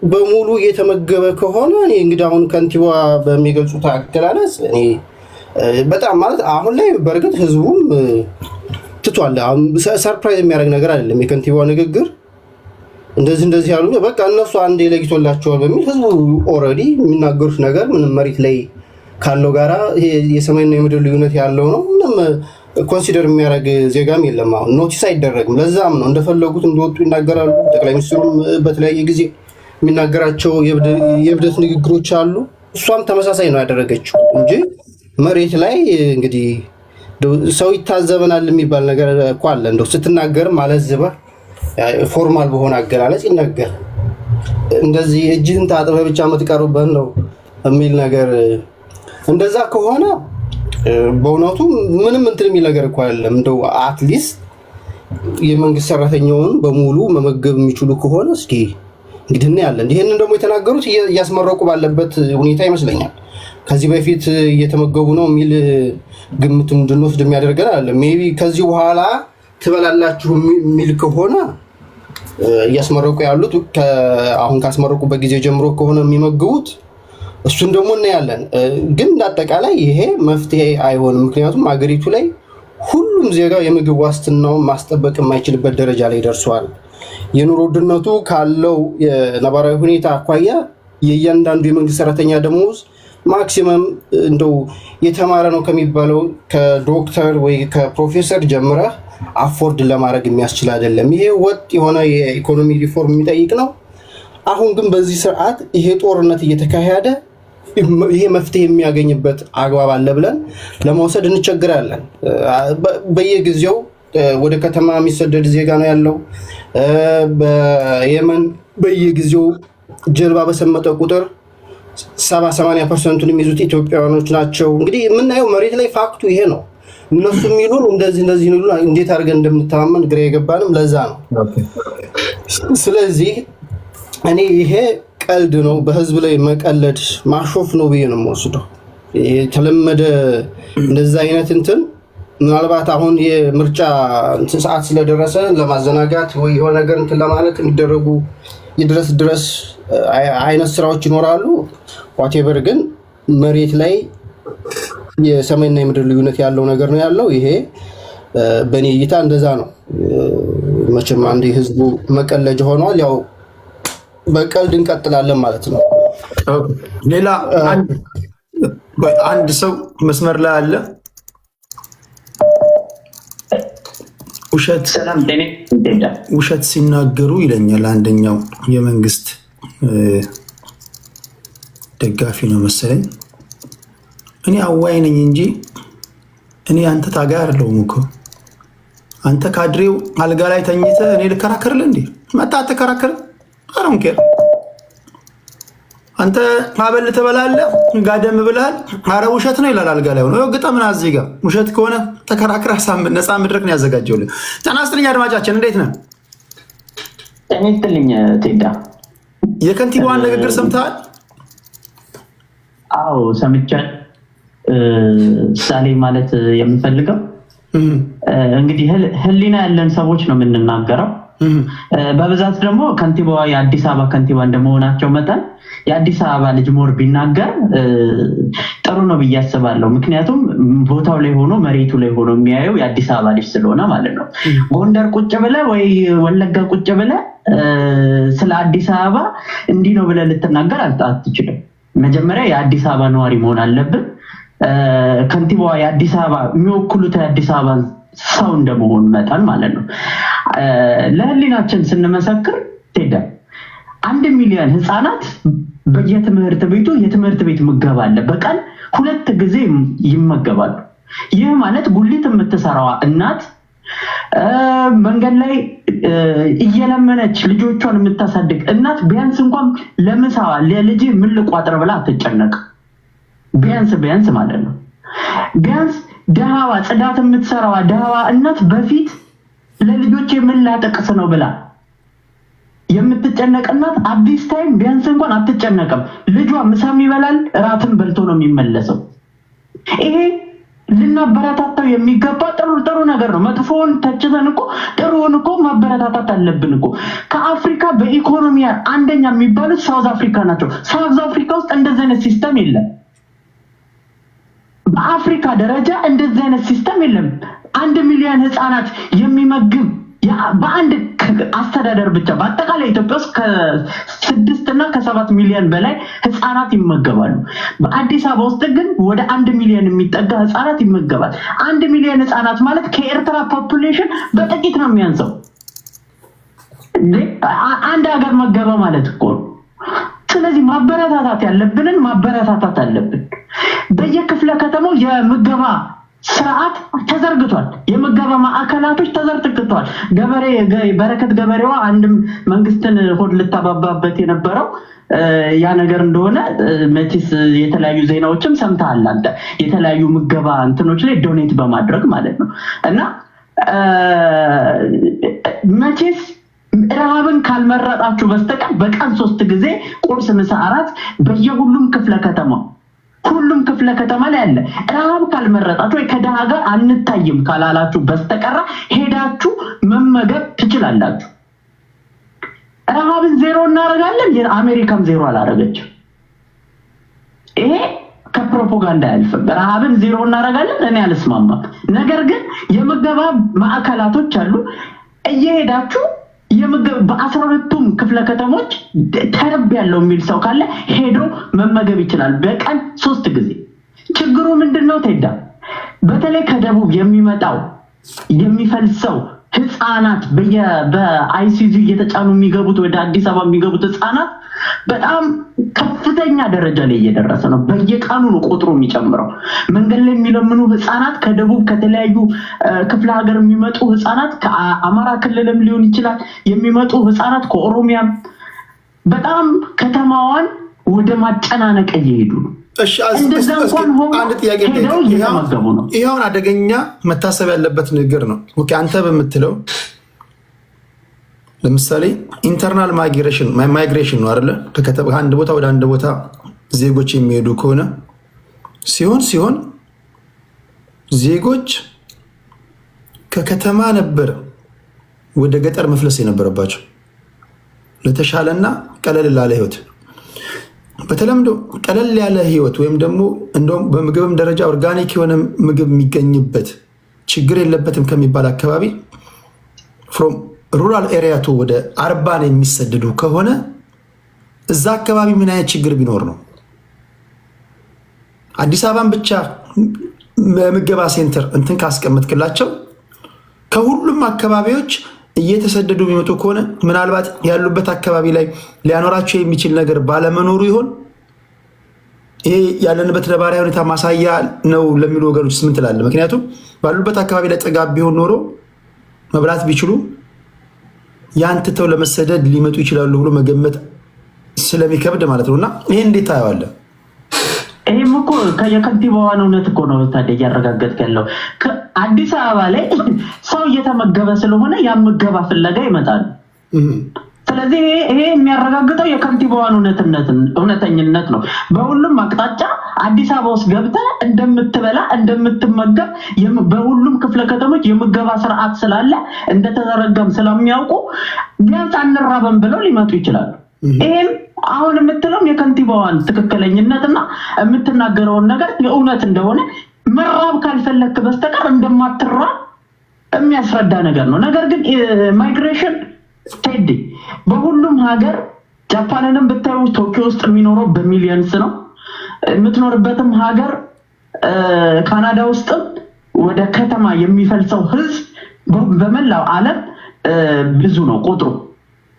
በሙሉ እየተመገበ ከሆነ እኔ እንግዲህ አሁን ከንቲባ በሚገልጹት አገላለጽ እኔ በጣም ማለት አሁን ላይ በእርግጥ ህዝቡም ትቷል። ሰርፕራይዝ የሚያደርግ ነገር አይደለም የከንቲባው ንግግር። እንደዚህ ያሉ በቃ እነሱ አንዴ ለይቶላቸዋል በሚል ህዝቡ ኦልሬዲ የሚናገሩት ነገር ምንም መሬት ላይ ካለው ጋራ የሰማይና የምድር ልዩነት ያለው ነው። ምንም ኮንሲደር የሚያደርግ ዜጋም የለም። አሁን ኖቲስ አይደረግም። ለዛም ነው እንደፈለጉት እንደወጡ ይናገራሉ። ጠቅላይ ሚኒስትሩም በተለያየ ጊዜ የሚናገራቸው የእብደት ንግግሮች አሉ። እሷም ተመሳሳይ ነው ያደረገችው እንጂ መሬት ላይ እንግዲህ ሰው ይታዘበናል የሚባል ነገር እኮ አለ። እንደው ስትናገር ማለት ዝባ ፎርማል በሆነ አገላለጽ ይነገር። እንደዚህ እጅህን ታጥበህ ብቻ የምትቀርብበት ነው የሚል ነገር እንደዛ ከሆነ በእውነቱ ምንም እንትን የሚል ነገር እኮ አይደለም። እንደው አትሊስት የመንግስት ሰራተኛውን በሙሉ መመገብ የሚችሉ ከሆነ እስኪ እንግዲህ እናያለን። ይሄንን ደግሞ የተናገሩት እያስመረቁ ባለበት ሁኔታ ይመስለኛል። ከዚህ በፊት እየተመገቡ ነው የሚል ግምት እንድንወስድ የሚያደርገን አለ። ሜቢ ከዚህ በኋላ ትበላላችሁ የሚል ከሆነ እያስመረቁ ያሉት አሁን ካስመረቁበት ጊዜ ጀምሮ ከሆነ የሚመግቡት እሱን ደግሞ እናያለን። ግን እንዳጠቃላይ ይሄ መፍትሄ አይሆንም። ምክንያቱም አገሪቱ ላይ ሁሉም ዜጋ የምግብ ዋስትናውን ማስጠበቅ የማይችልበት ደረጃ ላይ ደርሷል። የኑሮ ውድነቱ ካለው የነባራዊ ሁኔታ አኳያ የእያንዳንዱ የመንግስት ሰራተኛ ደሞዝ ማክሲመም እንደው የተማረ ነው ከሚባለው ከዶክተር ወይ ከፕሮፌሰር ጀምረህ አፎርድ ለማድረግ የሚያስችል አይደለም። ይሄ ወጥ የሆነ የኢኮኖሚ ሪፎርም የሚጠይቅ ነው። አሁን ግን በዚህ ስርዓት ይሄ ጦርነት እየተካሄደ ይሄ መፍትሄ የሚያገኝበት አግባብ አለ ብለን ለመውሰድ እንቸግራለን። በየጊዜው ወደ ከተማ የሚሰደድ ዜጋ ነው ያለው። በየመን በየጊዜው ጀልባ በሰመጠ ቁጥር 70-80% የሚይዙት ኢትዮጵያውያኖች ናቸው። እንግዲህ የምናየው መሬት ላይ ፋክቱ ይሄ ነው። እነሱ የሚሉን እንደዚህ ነው። እንዴት አድርገን እንደምንተማመን ግራ የገባንም ለዛ ነው። ስለዚህ እኔ ይሄ ቀልድ ነው፣ በህዝብ ላይ መቀለድ ማሾፍ ነው ብዬ ነው የምወስደው። የተለመደ እንደዛ አይነት እንትን ምናልባት አሁን የምርጫ እንትን ሰዓት ስለደረሰ ለማዘናጋት ወይ የሆነ ነገር እንትን ለማለት የሚደረጉ ድረስ አይነት ስራዎች ይኖራሉ። ዋቴቨር ግን መሬት ላይ የሰማይና የምድር ልዩነት ያለው ነገር ነው ያለው። ይሄ በእኔ እይታ እንደዛ ነው። መቼም አንድ ህዝቡ መቀለጃ ሆኗል። ያው በቀልድ እንቀጥላለን ማለት ነው። ሌላ አንድ ሰው መስመር ላይ አለ። ውሸት ሲናገሩ ይለኛል አንደኛው የመንግስት ደጋፊ ነው መሰለኝ። እኔ አዋይ ነኝ እንጂ እኔ አንተ ታጋይ አይደለሁም እኮ። አንተ ካድሬው አልጋ ላይ ተኝተ እኔ ልከራከርልህ እንዴ? መጣ ተከራከር። አሮንኬር አንተ ማበል ትበላለህ፣ ጋደም ብለሃል። ኧረ ውሸት ነው ይላል አልጋ ላይ ሆኖ ግጠምና እዚህ ጋር ውሸት ከሆነ ተከራክራ ነፃ መድረክ ነው ያዘጋጀውልህ። ጤና ይስጥልኝ አድማጫችን፣ እንዴት ነህ? ጤና ይስጥልኝ ቴዳ። የከንቲባዋን ንግግር ሰምተሃል? አዎ ሰምቻለሁ። ሳሌ ማለት የምፈልገው እንግዲህ ህሊና ያለን ሰዎች ነው የምንናገረው። በብዛት ደግሞ ከንቲባዋ የአዲስ አበባ ከንቲባ እንደመሆናቸው መጠን የአዲስ አበባ ልጅ ሞር ቢናገር ጥሩ ነው ብዬ አስባለሁ። ምክንያቱም ቦታው ላይ ሆኖ መሬቱ ላይ ሆኖ የሚያየው የአዲስ አበባ ልጅ ስለሆነ ማለት ነው። ጎንደር ቁጭ ብለህ ወይ ወለጋ ቁጭ ብለህ ስለ አዲስ አበባ እንዲህ ነው ብለህ ልትናገር አትችልም። መጀመሪያ የአዲስ አበባ ነዋሪ መሆን አለብን። ከንቲባዋ የአዲስ አበባ የሚወክሉት የአዲስ አበባ ሰው እንደመሆን መጠን ማለት ነው። ለህሊናችን ስንመሰክር ቴዳ 1 ሚሊዮን ህፃናት በየትምህርት ቤቱ የትምህርት ቤት ምገባ አለ። በቀን 2 ጊዜ ይመገባሉ። ይህ ማለት ጉሊት የምትሰራዋ እናት መንገድ ላይ እየለመነች ልጆቿን የምታሳድግ እናት ቢያንስ እንኳን ለምሳዋ ለልጅ ምን ልቋጥር ብላ አትጨነቅ። ቢያንስ ማለት ነው። ቢያንስ ደሃዋ ጽዳት የምትሰራዋ ደሃዋ እናት በፊት ለልጆች ምን ላጠቅስ ነው ብላ የምትጨነቅ እናት አዲስ ታይም ቢያንስ እንኳን አትጨነቅም። ልጇ ምሳም ይበላል፣ እራትም በልቶ ነው የሚመለሰው። ይሄ ልናበረታታው የሚገባ ጥሩ ነገር ነው። መጥፎውን ተችተን እኮ ጥሩውን እኮ ማበረታታት አለብን እኮ። ከአፍሪካ በኢኮኖሚ አንደኛ የሚባሉት ሳውዝ አፍሪካ ናቸው። ሳውዝ አፍሪካ ውስጥ እንደዚህ አይነት ሲስተም የለም። በአፍሪካ ደረጃ እንደዚህ አይነት ሲስተም የለም። 1 ሚሊዮን ህፃናት የሚመግብ በአንድ አስተዳደር ብቻ በአጠቃላይ ኢትዮጵያ ውስጥ ከ6 እና ከ7 ሚሊዮን በላይ ህፃናት ይመገባሉ። በአዲስ አበባ ውስጥ ግን ወደ 1 ሚሊዮን የሚጠጋ ህፃናት ይመገባል። 1 ሚሊዮን ህፃናት ማለት ከኤርትራ ፖፑሌሽን በጥቂት ነው የሚያንሰው። አንድ ሀገር መገበ ማለት እኮ ነው። ስለዚህ ማበረታታት ያለብንን ማበረታታት አለብን። በየክፍለ ከተማው የምገባ ስርዓት ተዘርግቷል። የምገባ ማዕከላቶች ተዘርግቷል። ገበሬ በረከት ገበሬዋ አንድም መንግስትን ሆድ ልታባባበት የነበረው ያ ነገር እንደሆነ መቼስ የተለያዩ ዜናዎችም ሰምተሃል አንተ። የተለያዩ ምገባ እንትኖች ላይ ዶኔት በማድረግ ማለት ነው። እና መቼስ ረሃብን ካልመረጣችሁ በስተቀር በቀን 3 ጊዜ ቁርስ፣ ምሳ፣ እራት በየሁሉም ክፍለ ከተማው ሁሉም ክፍለ ከተማ ላይ አለ። ረሃብ ካልመረጣችሁ ወይ ከደሃ ጋር አንታይም ካላላችሁ በስተቀር ሄዳችሁ መመገብ ትችላላችሁ። ረሃብን ዜሮ እናደርጋለን። የአሜሪካም ዜሮ አላደረገችም። ይሄ ከፕሮፓጋንዳ ያልፍም። ረሃብን ዜሮ እናደርጋለን እኔ አልስማማም። ነገር ግን የምገባ ማዕከላቶች አሉ። እየሄዳችሁ በ12ቱም ክፍለ ከተሞች ተርብ ያለው የሚል ሰው ካለ ሄዶ መመገብ ይችላል በቀን 3 ጊዜ። ችግሩ ምንድነው ቴዳ? በተለይ ከደቡብ የሚመጣው የሚፈልሰው ህፃናት በአይሲጂ እየተጫኑ የሚገቡት ወደ አዲስ አበባ የሚገቡት ህፃናት በጣም ከፍተኛ ደረጃ ላይ እየደረሰ ነው። በየቀኑ ነው ቁጥሩ የሚጨምረው። መንገድ ላይ የሚለምኑ ህፃናት ከደቡብ ከተለያዩ ክፍለ ሀገር የሚመጡ ህፃናት ከአማራ ክልልም ሊሆን ይችላል የሚመጡ ህፃናት ከኦሮሚያም በጣም ከተማዋን ወደ ማጨናነቅ እየሄዱ ነው። አንድ ጥያቄ ይሄውን አደገኛ መታሰብ ያለበት ንግግር ነው። ኦኬ አንተ በምትለው ለምሳሌ ኢንተርናል ማይግሬሽን ነው አይደለ? ከአንድ ቦታ ወደ አንድ ቦታ ዜጎች የሚሄዱ ከሆነ ሲሆን ዜጎች ከከተማ ነበር ወደ ገጠር መፍለስ የነበረባቸው ለተሻለና ቀለል ላለ ህይወት። በተለምዶ ቀለል ያለ ህይወት ወይም ደግሞ እንደውም በምግብም ደረጃ ኦርጋኒክ የሆነ ምግብ የሚገኝበት ችግር የለበትም ከሚባል አካባቢ ፍሮም ሩራል ኤሪያቱ ወደ አርባን የሚሰደዱ ከሆነ እዛ አካባቢ ምን አይነት ችግር ቢኖር ነው? አዲስ አበባን ብቻ በምገባ ሴንተር እንትን ካስቀመጥክላቸው ከሁሉም አካባቢዎች እየተሰደዱ የሚመጡ ከሆነ ምናልባት ያሉበት አካባቢ ላይ ሊያኖራቸው የሚችል ነገር ባለመኖሩ ይሆን? ይሄ ያለንበት ነባራዊ ሁኔታ ማሳያ ነው ለሚሉ ወገኖች ምን ትላለህ? ምክንያቱም ባሉበት አካባቢ ላይ ጥጋብ ቢሆን ኖሮ መብላት ቢችሉ ያን ትተው ለመሰደድ ሊመጡ ይችላሉ ብሎ መገመት ስለሚከብድ ማለት ነው። እና ይሄ እንዴት ታየዋለህ? ይሄም እኮ የከንቲባዋን እውነት እኮ ነው ታዲያ እያረጋገጥክ ያለው። አዲስ አበባ ላይ ሰው እየተመገበ ስለሆነ ያን ምገባ ፍለጋ ይመጣሉ። ስለዚህ ይሄ የሚያረጋግጠው የከንቲባዋን እውነተኝነት ነው። በሁሉም አቅጣጫ አዲስ አበባ ውስጥ ገብተህ እንደምትበላ እንደምትመገብ በሁሉም ክፍለ ከተሞች የምገባ ስርዓት ስላለ እንደተዘረጋም ስለሚያውቁ ቢያንስ አንራበም ብለው ሊመጡ ይችላሉ። ይሄም አሁን የምትለው የከንቲባዋን ትክክለኝነትና የምትናገረውን ነገር የእውነት እንደሆነ መራብ ካልፈለክ በስተቀር እንደማትራብ የሚያስረዳ ነገር ነው። ነገር ግን ማይግሬሽን ቴዲ በሁሉም ሀገር ጃፓንንም ብታዩ ቶኪዮ ውስጥ የሚኖረው በሚሊየንስ ነው። የምትኖርበትም ሀገር ካናዳ ውስጥም ወደ ከተማ የሚፈልሰው ህዝብ በመላው ዓለም ብዙ ነው።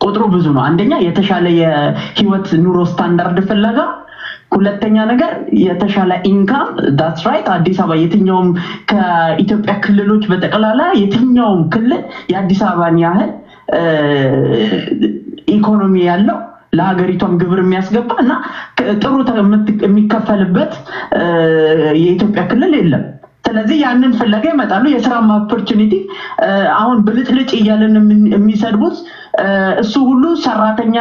ቁጥሩ ብዙ ነው። አንደኛ የተሻለ የህይወት ኑሮ ስታንዳርድ ፍለጋ፣ ሁለተኛ ነገር የተሻለ ኢንካም ዳትስ ራይት። አዲስ አበባ የትኛውም ከኢትዮጵያ ክልሎች በጠቅላላ የትኛውም ክልል የአዲስ አበባን ያህል ኢኮኖሚ ያለው ለሀገሪቷም ግብር የሚያስገባ እና ጥሩ የሚከፈልበት የኢትዮጵያ ክልል የለም። ስለዚህ ያንን ፍለጋ ይመጣሉ። የስራ ኦፖርቹኒቲ አሁን ብልጭልጭ እያለን የሚሰድቡት እሱ ሁሉ ሰራተኛ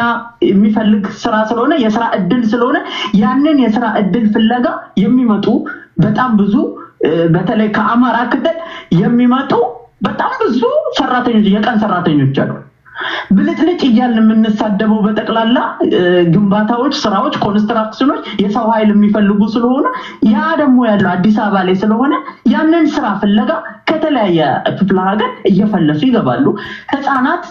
የሚፈልግ ስራ ስለሆነ የስራ እድል ስለሆነ ያንን የስራ እድል ፍለጋ የሚመጡ በጣም ብዙ በተለይ ከአማራ ክልል የሚመጡ በጣም ብዙ ሰራተኞች የቀን ሰራተኞች አሉ። ብልጭልጭ እያልን የምንሳደበው በጠቅላላ ግንባታዎች፣ ስራዎች፣ ኮንስትራክሽኖች የሰው ኃይል የሚፈልጉ ስለሆነ ያ ደግሞ ያለው አዲስ አበባ ላይ ስለሆነ ያንን ስራ ፍለጋ ከተለያየ ክፍለ ሀገር እየፈለሱ ይገባሉ። ህፃናት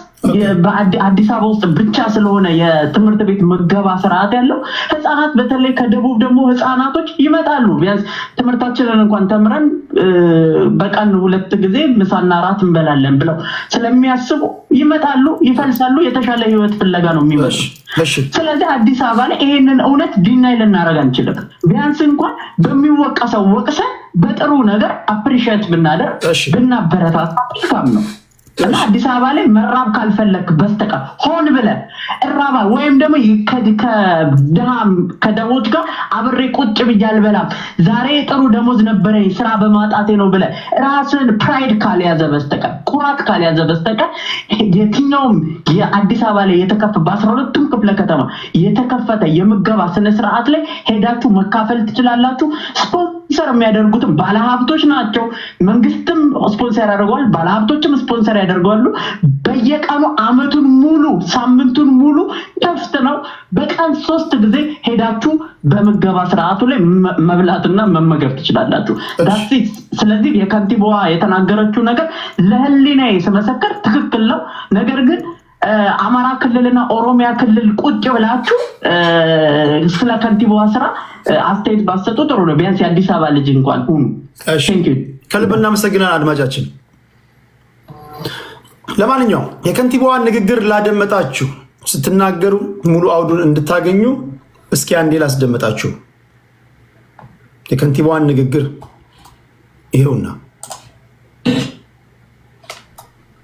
በአዲስ አበባ ውስጥ ብቻ ስለሆነ የትምህርት ቤት ምገባ ስርዓት ያለው ህፃናት በተለይ ከደቡብ ደግሞ ህፃናቶች ይመጣሉ። ቢያንስ ትምህርታችንን እንኳን ተምረን በቀን 2 ጊዜ ምሳና ራት እንበላለን ብለው ስለሚያስቡ ይመጣሉ፣ ይፈልሳሉ። የተሻለ ህይወት ፍለጋ ነው የሚመጡ። ስለዚህ አዲስ አበባ ላይ ይሄንን እውነት ዲናይ ልናደርግ አንችልም። ቢያንስ እንኳን በሚወቀሰው ወቅሰን በጥሩ ነገር አፕሪሺየት ብናደርግ ብናበረታታ መልካም ነው። እና አዲስ አበባ ላይ መራብ ካልፈለክ በስተቀር ሆን ብለህ እራባ ወይም ደግሞ ከደሞዝ ጋር አብሬ ቁጭ ብዬ አልበላም ዛሬ ጥሩ ደሞዝ ነበረኝ ስራ በማጣቴ ነው ብለህ ራስን ፕራይድ ካልያዘ በስተቀር ኩራት ካልያዘ በስተቀር የትኛውም የአዲስ አበባ ላይ የተከፈተ በ12ቱም ክፍለ ከተማ የተከፈተ የምገባ ስነ ስርዓት ላይ ሄዳችሁ መካፈል ትችላላችሁ። ስፖንሰር የሚያደርጉትም ባለሀብቶች ናቸው። መንግስትም ስፖንሰር ያደርጋል፣ ባለሀብቶችም ስፖንሰር ያደርጋሉ። በየቀኑ አመቱን ሙሉ ሳምንቱን ሙሉ ክፍት ነው። በቀን 3 ጊዜ ሄዳችሁ በምገባ ስርዓቱ ላይ መብላትና መመገብ ትችላላችሁ። ስለዚህ የከንቲባዋ የተናገረችው ነገር ለህሊናዬ ስመሰክር ትክክል ነው። ነገር ግን አማራ ክልልና ኦሮሚያ ክልል ቁጭ ብላችሁ ስለ ከንቲባዋ ስራ አስተያየት ባሰጡ ጥሩ ነው። ቢያንስ የአዲስ አበባ ልጅ እንኳን ሁኑ። ከልብ እናመሰግናለን አድማጫችን። ለማንኛውም የከንቲባዋን ንግግር ላደመጣችሁ ስትናገሩ ሙሉ አውዱን እንድታገኙ እስኪ አንዴ ላስደመጣችሁ። የከንቲባዋን ንግግር ይሄውና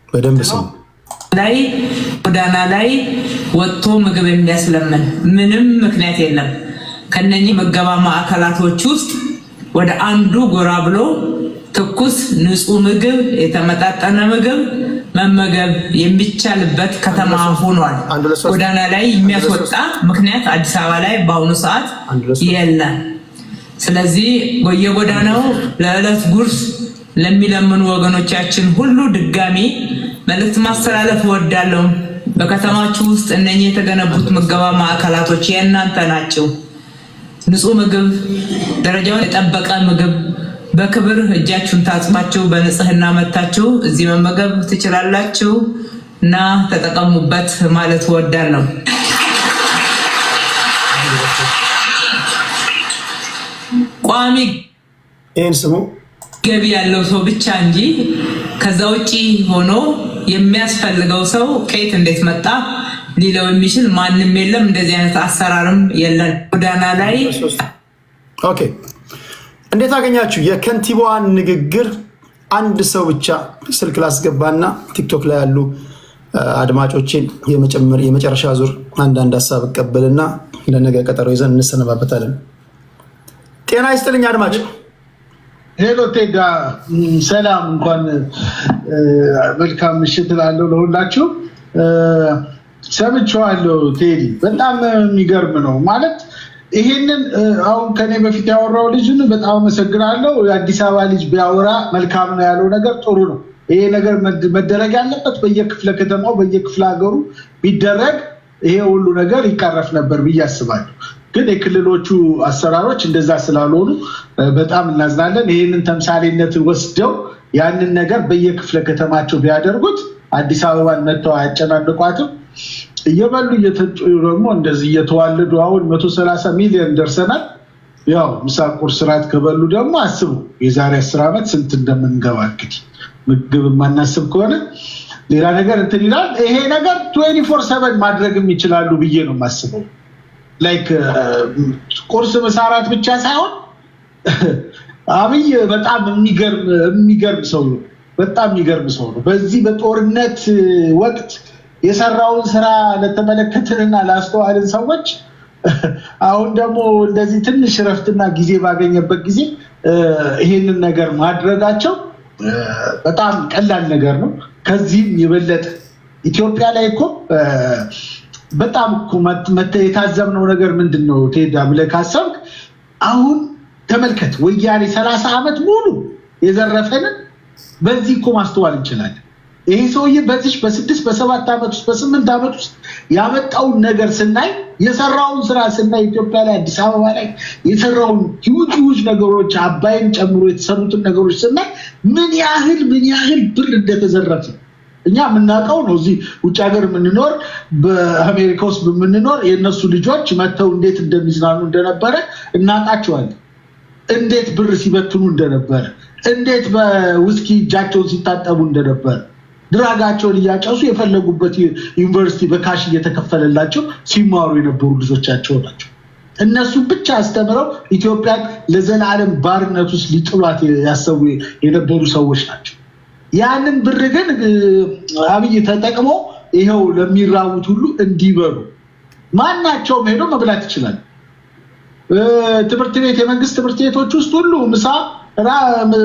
በደንብ ስሙ። ላይ ጎዳና ላይ ወጥቶ ምግብ የሚያስለምን ምንም ምክንያት የለም። ከነኚህ መገባ ማዕከላቶች ውስጥ ወደ አንዱ ጎራ ብሎ ትኩስ ንጹህ ምግብ የተመጣጠነ ምግብ መመገብ የሚቻልበት ከተማ ሆኗል። ጎዳና ላይ የሚያስወጣ ምክንያት አዲስ አበባ ላይ በአሁኑ ሰዓት የለም። ስለዚህ በየጎዳናው ለዕለት ጉርስ ለሚለምኑ ወገኖቻችን ሁሉ ድጋሚ መልእክት ማስተላለፍ እወዳለሁ። በከተማችሁ ውስጥ እነኚህ የተገነቡት ምገባ ማዕከላቶች የእናንተ ናቸው። ንጹህ ምግብ፣ ደረጃውን የጠበቀ ምግብ በክብር እጃችሁን ታጥባችሁ በንጽህና መታችሁ እዚህ መመገብ ትችላላችሁ እና ተጠቀሙበት ማለት እወዳለሁ። ቋሚ ይህን ስሙ ገቢ ያለው ሰው ብቻ እንጂ ከዛ ውጪ ሆኖ የሚያስፈልገው ሰው ከየት እንዴት መጣ ሊለው የሚችል ማንም የለም። እንደዚህ አይነት አሰራርም የለን። ጎዳና ላይ ኦኬ። እንዴት አገኛችሁ የከንቲባዋን ንግግር? አንድ ሰው ብቻ ስልክ ላስገባና ቲክቶክ ላይ ያሉ አድማጮችን የመጨረሻ ዙር አንዳንድ ሀሳብ እቀበልና ለነገ ቀጠሮ ይዘን እንሰነባበታለን። ጤና ይስጥልኝ አድማጭ። ሄሎ ቴዳ፣ ሰላም፣ እንኳን መልካም ምሽት እላለሁ ለሁላችሁ። ሰምቼዋለሁ ቴዲ፣ በጣም የሚገርም ነው ማለት ይሄንን አሁን ከኔ በፊት ያወራው ልጅን በጣም አመሰግናለሁ። የአዲስ አበባ ልጅ ቢያወራ መልካም ነው ያለው ነገር ጥሩ ነው። ይሄ ነገር መደረግ ያለበት በየክፍለ ከተማው በየክፍለ ሀገሩ ቢደረግ ይሄ ሁሉ ነገር ይቀረፍ ነበር ብዬ አስባለሁ። ግን የክልሎቹ አሰራሮች እንደዛ ስላልሆኑ በጣም እናዝናለን። ይሄንን ተምሳሌነት ወስደው ያንን ነገር በየክፍለ ከተማቸው ቢያደርጉት አዲስ አበባን መተው አያጨናንቋትም። እየበሉ እየተጡ ደግሞ እንደዚህ እየተዋለዱ አሁን 130 ሚሊዮን ደርሰናል። ያው ምሳ ቁርስ ራት ከበሉ ደግሞ አስቡ የዛሬ 10 ዓመት ስንት እንደምንገባ። እንግዲህ ምግብ ማናስብ ከሆነ ሌላ ነገር እንትን ይላል። ይሄ ነገር 24/7 ማድረግም ይችላሉ ብዬ ነው የማስበው። ላይክ ቁርስ ምሳ ራት ብቻ ሳይሆን አብይ በጣም የሚገርም ሰው ነው። በጣም የሚገርም ሰው ነው። በዚህ በጦርነት ወቅት የሰራውን ስራ ለተመለከትንና ላስተዋልን ሰዎች አሁን ደግሞ እንደዚህ ትንሽ ረፍትና ጊዜ ባገኘበት ጊዜ ይሄንን ነገር ማድረጋቸው በጣም ቀላል ነገር ነው። ከዚህም የበለጠ ኢትዮጵያ ላይ እኮ በጣም የታዘብነው ነገር ምንድነው ቴዳ ብለህ ካሰብክ አሁን ተመልከት፣ ወያኔ 30 ዓመት ሙሉ የዘረፈንን በዚህ እኮ ማስተዋል እንችላለን። ይሄ ሰውዬ በዚህ በ6 በ7 ዓመት ውስጥ በ8 ዓመት ውስጥ ያመጣውን ነገር ስናይ የሰራውን ስራ ስናይ ኢትዮጵያ ላይ አዲስ አበባ ላይ የሰራውን ሂውጅ ነገሮች አባይን ጨምሮ የተሰሩትን ነገሮች ስናይ ምን ያህል ብር እንደተዘረፈ እኛ የምናውቀው ነው። እዚህ ውጭ ሀገር የምንኖር በአሜሪካ ውስጥ የምንኖር የነሱ ልጆች መተው እንዴት እንደሚዝናኑ እንደነበረ እናውቃቸዋለን። እንዴት ብር ሲበትኑ እንደነበረ፣ እንዴት በውስኪ እጃቸውን ሲታጠቡ እንደነበረ፣ ድራጋቸውን እያጨሱ የፈለጉበት ዩኒቨርሲቲ በካሽ እየተከፈለላቸው ሲማሩ የነበሩ ልጆቻቸው ናቸው። እነሱ ብቻ አስተምረው ኢትዮጵያን ለዘላለም ባርነት ውስጥ ሊጥሏት ያሰቡ የነበሩ ሰዎች ናቸው። ያንን ብር ግን አብይ ተጠቅሞ ይሄው ለሚራቡት ሁሉ እንዲበሉ ማናቸውም ሄዶ መብላት ይችላል። ትምህርት ቤት የመንግስት ትምህርት ቤቶች ውስጥ ሁሉ ምሳ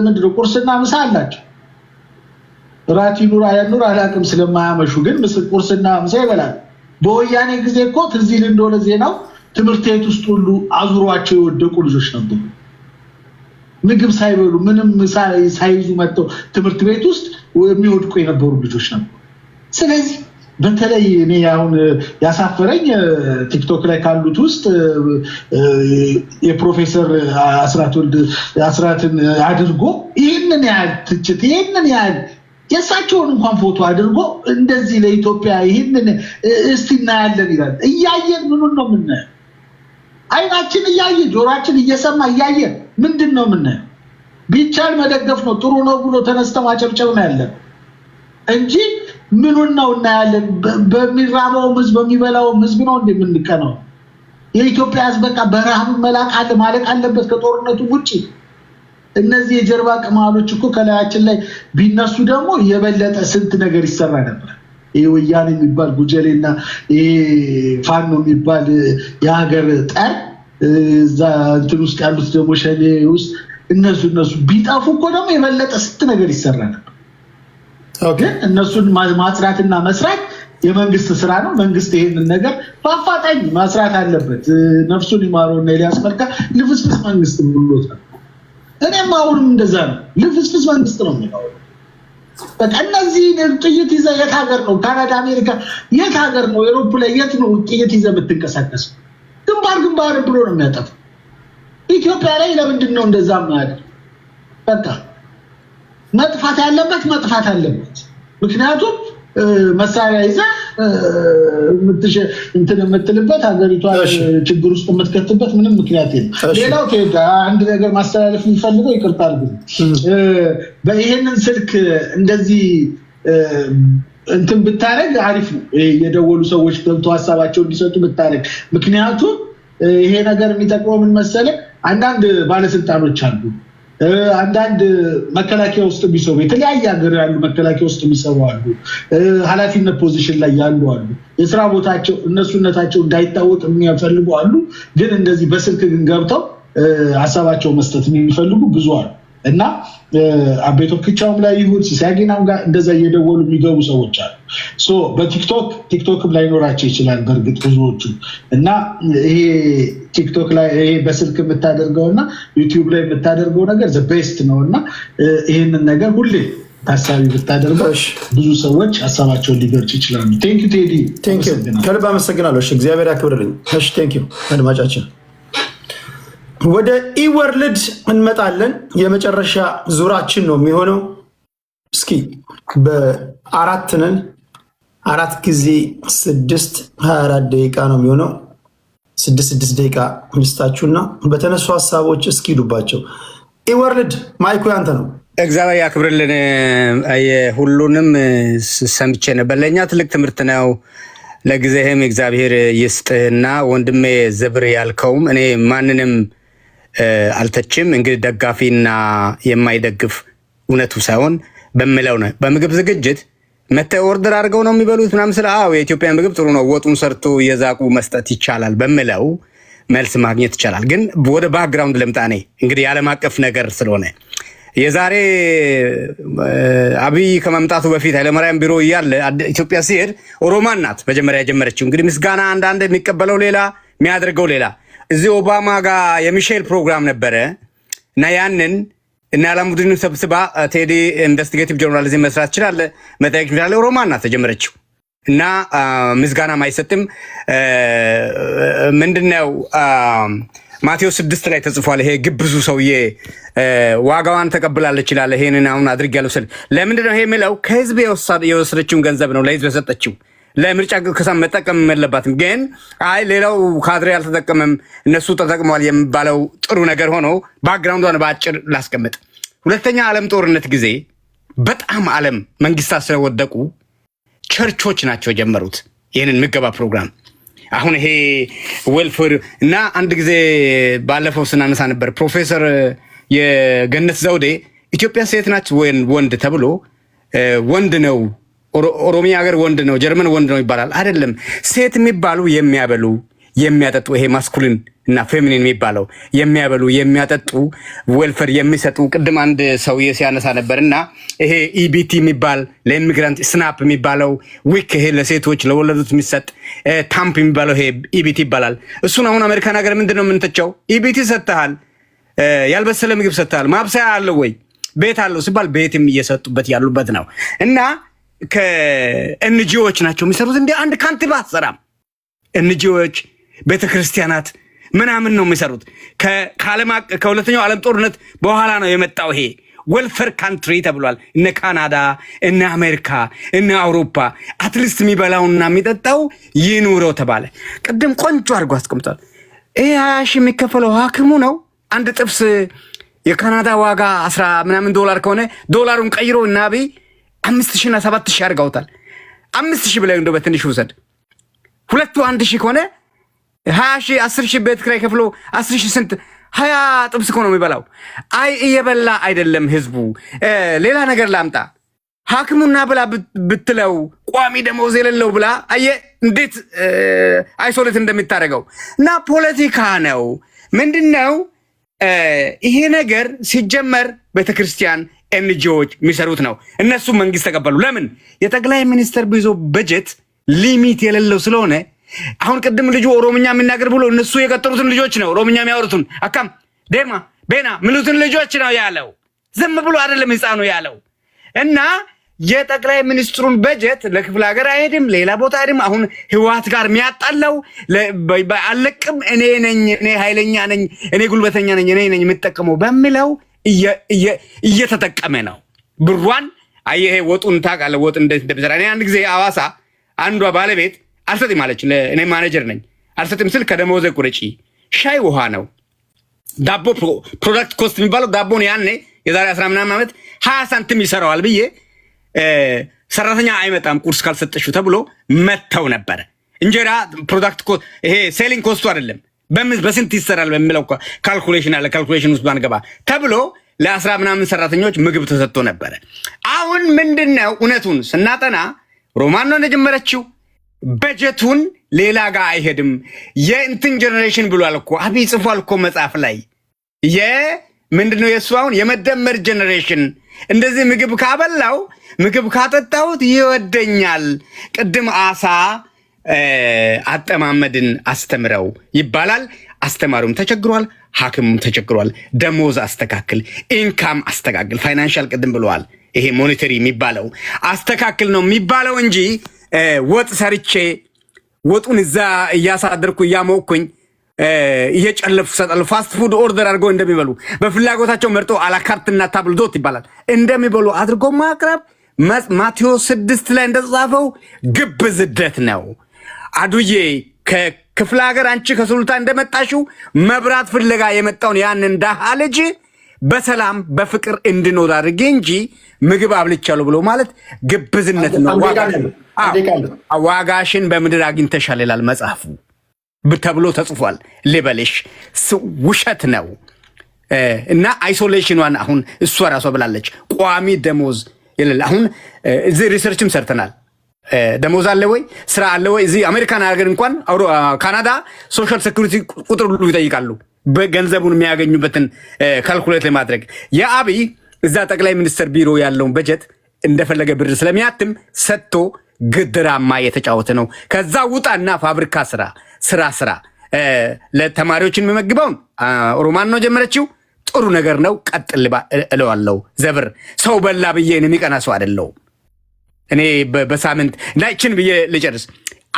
ምንድነው ቁርስና ምሳ አላቸው። ራት ይኑር አይኑር አላውቅም ስለማያመሹ ግን ቁርስና ምሳ ይበላል። በወያኔ ጊዜ እኮ ትዝ ይል እንደሆነ ዜናው ትምህርት ቤት ውስጥ ሁሉ አዙሯቸው የወደቁ ልጆች ነበሩ። ምግብ ሳይበሉ ምንም ሳይዙ መጥተው ትምህርት ቤት ውስጥ የሚወድቁ የነበሩ ልጆች ነበሩ። ስለዚህ በተለይ እኔ አሁን ያሳፈረኝ ቲክቶክ ላይ ካሉት ውስጥ የፕሮፌሰር አስራትን አድርጎ ይህንን ያህል ትችት ይህንን ያህል የእሳቸውን እንኳን ፎቶ አድርጎ እንደዚህ ለኢትዮጵያ ይህንን እስቲ እናያለን ይላል። እያየን ምኑን ነው የምናየው? አይናችን እያየ ጆሮአችን እየሰማ እያየ ምንድን ነው የምናየው? ቢቻል መደገፍ ነው ጥሩ ነው ብሎ ተነስተው ማጨብጨብ ነው ያለን እንጂ ምኑን ነው እናያለን? በሚራበውም ህዝብ በሚበላውም ህዝብ ነው እንደምንቀነው። የኢትዮጵያ ህዝብ በቃ በረሃብ ማለቅ አለበት ከጦርነቱ ውጪ። እነዚህ የጀርባ ቅማሎች እኮ ከላያችን ላይ ቢነሱ ደግሞ የበለጠ ስንት ነገር ይሰራ ነበር። ይሄ ወያኔ የሚባል ጉጀሌና ይሄ ፋኖ የሚባል የሀገር ጠር እዛ እንትን ውስጥ ያሉት ደግሞ ሸኔ ውስጥ እነሱ ቢጣፉ እኮ ደግሞ የበለጠ ስንት ነገር ይሰራ ነበር። ግን እነሱን ማጽዳትና መስራት የመንግስት ስራ ነው። መንግስት ይሄንን ነገር በአፋጣኝ ማስራት አለበት። ነፍሱን ይማረውና ኤልያስ መልካ ልፍስፍስ መንግስት ብሎታል። እኔም አሁንም እንደዛ ነው። ልፍስፍስ መንግስት ነው የሚለው። በቃ እነዚህ ጥይት ይዘህ የት ሀገር ነው? ካናዳ፣ አሜሪካ የት ሀገር ነው? ኤሮፕ ላይ የት ነው ጥይት ይዘህ የምትንቀሳቀስ? ግንባር ብሎ ነው የሚያጠፋው። ኢትዮጵያ ላይ ለምንድን ነው እንደዛ ማለት? በቃ መጥፋት አለበት። ምክንያቱም መሳሪያ ይዘህ የምትልበት ሀገሪቷ ችግር ውስጥ የምትከትበት ምንም ምክንያት የለም። ሌላው አንድ ነገር ማስተላለፍ የሚፈልገው ይቅርታ አድርጉ፣ ይሄንን ስልክ እንደዚህ እንትን ብታረግ አሪፍ ነው። የደወሉ ሰዎች ገብተው ሀሳባቸው እንዲሰጡ ብታረግ። ምክንያቱም ይሄ ነገር የሚጠቅመው ምን መሰለህ፣ አንዳንድ ባለስልጣኖች አሉ፣ አንዳንድ መከላከያ ውስጥ የሚሰሩ የተለያየ ሀገር ያሉ መከላከያ ውስጥ የሚሰሩ አሉ፣ ኃላፊነት ፖዚሽን ላይ ያሉ አሉ። የስራ ቦታቸው እነሱነታቸው እንዳይታወቅ የሚፈልጉ አሉ። ግን እንደዚህ በስልክ ግን ገብተው ሀሳባቸው መስጠት የሚፈልጉ ብዙ አሉ። እና አቤቶ ክቻውም ላይ ይሁን ሲሳጊናም ጋር እንደዛ እየደወሉ የሚገቡ ሰዎች አሉ። በቲክቶክም ላይ ኖራቸው ይችላል በእርግጥ ብዙዎቹ። እና ይሄ ቲክቶክ ላይ ይሄ በስልክ የምታደርገውና ዩቲዩብ ላይ የምታደርገው ነገር ዘ ቤስት ነው። እና ይህንን ነገር ሁሌ ታሳቢ ብታደርገው ብዙ ሰዎች ሀሳባቸውን ሊገልጹ ይችላሉ። ቴንክ ዩ ቴዲ፣ ከልብ አመሰግናለሁ። እግዚአብሔር ያክብርልኝ። ቴንክ ዩ አድማጫችን። ወደ ኢወርልድ እንመጣለን። የመጨረሻ ዙራችን ነው የሚሆነው። እስኪ በአራት ነን፣ 4 ጊዜ 6 24 ደቂቃ ነው የሚሆነው። 6 ደቂቃ ልስጣችሁና በተነሱ ሀሳቦች እስኪ ሂዱባቸው። ኢወርልድ ማይኩ ያንተ ነው። እግዚአብሔር ያክብርልን። ሁሉንም ሰምቼ ነበር። ለእኛ ትልቅ ትምህርት ነው። ለጊዜህም እግዚአብሔር ይስጥህና ወንድሜ ዘብር ያልከውም እኔ ማንንም አልተችም። እንግዲህ ደጋፊና የማይደግፍ እውነቱ ሳይሆን በምለው ነው። በምግብ ዝግጅት መተህ ኦርደር አድርገው ነው የሚበሉት ምናምን ስለ የኢትዮጵያ ምግብ ጥሩ ነው፣ ወጡን ሰርቶ የዛቁ መስጠት ይቻላል በምለው መልስ ማግኘት ይቻላል። ግን ወደ ባክግራውንድ ልምጣ። እኔ እንግዲህ የዓለም አቀፍ ነገር ስለሆነ የዛሬ አብይ ከመምጣቱ በፊት ኃይለማርያም ቢሮ እያለ ኢትዮጵያ ሲሄድ ኦሮማን ናት መጀመሪያ የጀመረችው። እንግዲህ ምስጋና አንዳንድ የሚቀበለው ሌላ የሚያደርገው ሌላ። እዚህ ኦባማ ጋር የሚሼል ፕሮግራም ነበረ እና ያንን እና አላሙዲን ሰብስባ ቴዲ ኢንቨስቲጌቲቭ ጆርናሊዝም መስራት ይችላል መጠየቅ ይችላል። ኦሮማን ናት ተጀመረችው እና ምስጋናም አይሰጥም። ምንድነው ማቴዎስ 6 ላይ ተጽፏል። ይሄ ግብዙ ሰውዬ ዋጋዋን ተቀብላለች ይላል። ይሄንን አሁን አድርጌያለሁ ስል ለምንድነው ይሄ የሚለው? ከህዝብ የወሰደችውን ገንዘብ ነው ለህዝብ የሰጠችው። ለምርጫ ከሳም መጠቀም የለባትም። ግን አይ ሌላው ካድሬ አልተጠቀመም እነሱ ተጠቅመዋል የሚባለው ጥሩ ነገር ሆኖ ባክግራውንዷን በአጭር ላስቀምጥ። ሁለተኛ ዓለም ጦርነት ጊዜ በጣም ዓለም መንግስታት ስለወደቁ ቸርቾች ናቸው የጀመሩት ይህንን ምገባ ፕሮግራም። አሁን ይሄ ዌልፌር እና አንድ ጊዜ ባለፈው ስናነሳ ነበር ፕሮፌሰር የገነት ዘውዴ ኢትዮጵያ ሴት ናች ወንድ ተብሎ ወንድ ነው ኦሮሚያ ሀገር ወንድ ነው ጀርመን ወንድ ነው ይባላል። አይደለም። ሴት የሚባሉ የሚያበሉ የሚያጠጡ ይሄ ማስኩሊን እና ፌሚኒን የሚባለው የሚያበሉ የሚያጠጡ ዌልፌር የሚሰጡ ቅድም አንድ ሰውዬ ሲያነሳ ነበርና ይሄ ኢቢቲ የሚባል ለኢሚግራንት ስናፕ የሚባለው ዊክ ይሄ ለሴቶች ለወለዱት የሚሰጥ ታምፕ የሚባለው ይሄ ኢቢቲ ይባላል። እሱን አሁን አሜሪካን ሀገር ምንድነው የምንተቸው? ኢቢቲ ሰጥተሃል፣ ያልበሰለ ምግብ ሰጥተሃል፣ ማብሰያ አለው ወይ ቤት አለው ሲባል ቤትም እየሰጡበት ያሉበት ነው። እና ከኤንጂኦዎች ናቸው የሚሰሩት። እንደ አንድ ካንቲባ አሰራም ኤንጂኦዎች ቤተክርስቲያናት ምናምን ነው የሚሰሩት። ከሁለተኛው ዓለም ጦርነት በኋላ ነው የመጣው ይሄ ዌልፌር ካንትሪ ተብሏል። እነ ካናዳ እነ አሜሪካ እነ አውሮፓ አትሊስት የሚበላውና የሚጠጣው ይኑረው ተባለ። ቅድም ቆንጆ አድርጎ አስቀምጧል። ይሄ 20 ሺህ የሚከፈለው ሐኪሙ ነው። አንድ ጥብስ የካናዳ ዋጋ 10 ምናምን ዶላር ከሆነ ዶላሩን ቀይሮ እና አብይ 5,000 እና 7,000 አድርገውታል። 5,000 ብለህ እንደው በትንሹ ውሰድ። ሁለቱ 1,000 ከሆነ 20,000 10,000 ቤት ኪራይ ከፍሎ 10,000 ስንት 20 ጥብስ ነው የሚበላው። አይ እየበላ አይደለም ህዝቡ። ሌላ ነገር ላምጣ። ሐኪሙና ብላ ብትለው ቋሚ ደሞዝ የሌለው ብላ አየህ እንዴት አይሶሌት እንደሚታረገው እና ፖለቲካ ነው። ምንድነው ይሄ ነገር ሲጀመር ቤተክርስቲያን ኤንጂኦዎች የሚሰሩት ነው። እነሱ መንግስት ተቀበሉ። ለምን የጠቅላይ ሚኒስትር ቢዞ በጀት ሊሚት የሌለው ስለሆነ አሁን ቅድም ልጁ ኦሮምኛ የሚናገር ብሎ እነሱ የቀጠሩትን ልጆች ነው ኦሮምኛ የሚያወሩትን አካም ዴማ ቤና ምሉትን ልጆች ነው ያለው። ዝም ብሎ አይደለም ህፃኑ ያለው። እና የጠቅላይ ሚኒስትሩን በጀት ለክፍለ ሀገር አይሄድም፣ ሌላ ቦታ አይሄድም። አሁን ህወሓት ጋር የሚያጣለው አለቅም እኔ ነኝ፣ እኔ ኃይለኛ ነኝ፣ እኔ ጉልበተኛ ነኝ፣ እኔ ነኝ የምጠቀመው በሚለው እየተጠቀመ ነው ብሯን። አየህ ወጡን ታውቃለህ፣ ወጥ እንዴት እንደሚሰራ። እኔ አንድ ጊዜ አዋሳ አንዷ ባለቤት አልሰጥም አለች። እኔ ማኔጀር ነኝ። አልሰጥም ስል ከደሞዜ ቁረጪ። ሻይ ውሃ ነው ዳቦ ፕሮዳክት ኮስት የሚባለው ዳቦን ያኔ የዛሬ 10 ምናምን ዓመት 20 ሳንቲም ይሰራዋል ብዬ ሰራተኛ አይመጣም ቁርስ ካልሰጠሽው ተብሎ መተው ነበር። እንጀራ ፕሮዳክት ይሄ ሴሊንግ ኮስቱ አይደለም በስንት ይሰራል በሚለው ካልኩሌሽን አለ። ካልኩሌሽን ውስጥ ባንገባ ተብሎ ለ10 ምናምን ሰራተኞች ምግብ ተሰጥቶ ነበር። አሁን ምንድነው እውነቱን ስናጠና ሮማን ነው እንደጀመረችው በጀቱን ሌላ ጋር አይሄድም። የእንትን ጀነሬሽን ብሏል እኮ አብይ ጽፏል እኮ መጽሐፍ ላይ ምንድነው የሱ አሁን የመደመር ጀነሬሽን። እንደዚህ ምግብ ካበላው ምግብ ካጠጣሁት ይወደኛል። ቅድም አሳ አጠማመድን አስተምረው ይባላል። አስተማሪውም ተቸግሯል፣ ሐኪሙም ተቸግሯል። ደሞዝ አስተካክል፣ ኢንካም አስተካክል፣ ፋይናንሻል ቅድም ብለዋል። ይሄ ሞኔተሪ የሚባለው አስተካክል ነው የሚባለው እንጂ ወጥ ሰርቼ ወጡን እዛ እያሳደርኩ እያሞቅኩኝ እየጨለፉ ሰጣሉ። ፋስት ፉድ ኦርደር አድርገው እንደሚበሉ በፍላጎታቸው መርጦ አላካርትና ታብልዶት ይባላል እንደሚበሉ አድርጎ ማቅረብ ማቴዎስ 6 ላይ እንደተጻፈው ግብዝነት ነው። አዱዬ ከክፍለ ሀገር አንቺ ከሱሉልታ እንደመጣሽው መብራት ፍለጋ የመጣውን ያንን ደሃ ልጅ በሰላም በፍቅር እንድኖር አድርጌ እንጂ ምግብ አብልቻለሁ ብሎ ማለት ግብዝነት ነው። ዋጋሽን በምድር አግኝተሻል ይላል መጽሐፉ ተብሎ ተጽፏል። ልበልሽ ውሸት ነው። እና አይሶሌሽኗን አሁን እሷ ራሷ ብላለች። ቋሚ ደሞዝ ይላል። አሁን እዚህ ሪሰርችም ሰርተናል። ደሞዝ አለ ወይ ስራ አለ ወይ? እዚህ አሜሪካን ሀገር እንኳን ካናዳ ሶሻል ሴኩሪቲ ቁጥር ሁሉ ይጠይቃሉ በገንዘቡን የሚያገኙበትን ካልኩሌት ለማድረግ። የአብይ እዛ ጠቅላይ ሚኒስትር ቢሮ ያለውን በጀት እንደፈለገ ብር ስለሚያትም ሰጥቶ ግድራማ የተጫወተ ነው። ከዛ ውጣና ፋብሪካ ስራ ለተማሪዎችን የሚመግበውን ሮማን ነው ጀመረችው። ጥሩ ነገር ነው፣ ቀጥል እለዋለሁ። ዘብር ሰው በላ ብዬ የሚቀና ሰው አይደለሁም እኔ። በሳምንት እንዳይችን ብዬ ልጨርስ።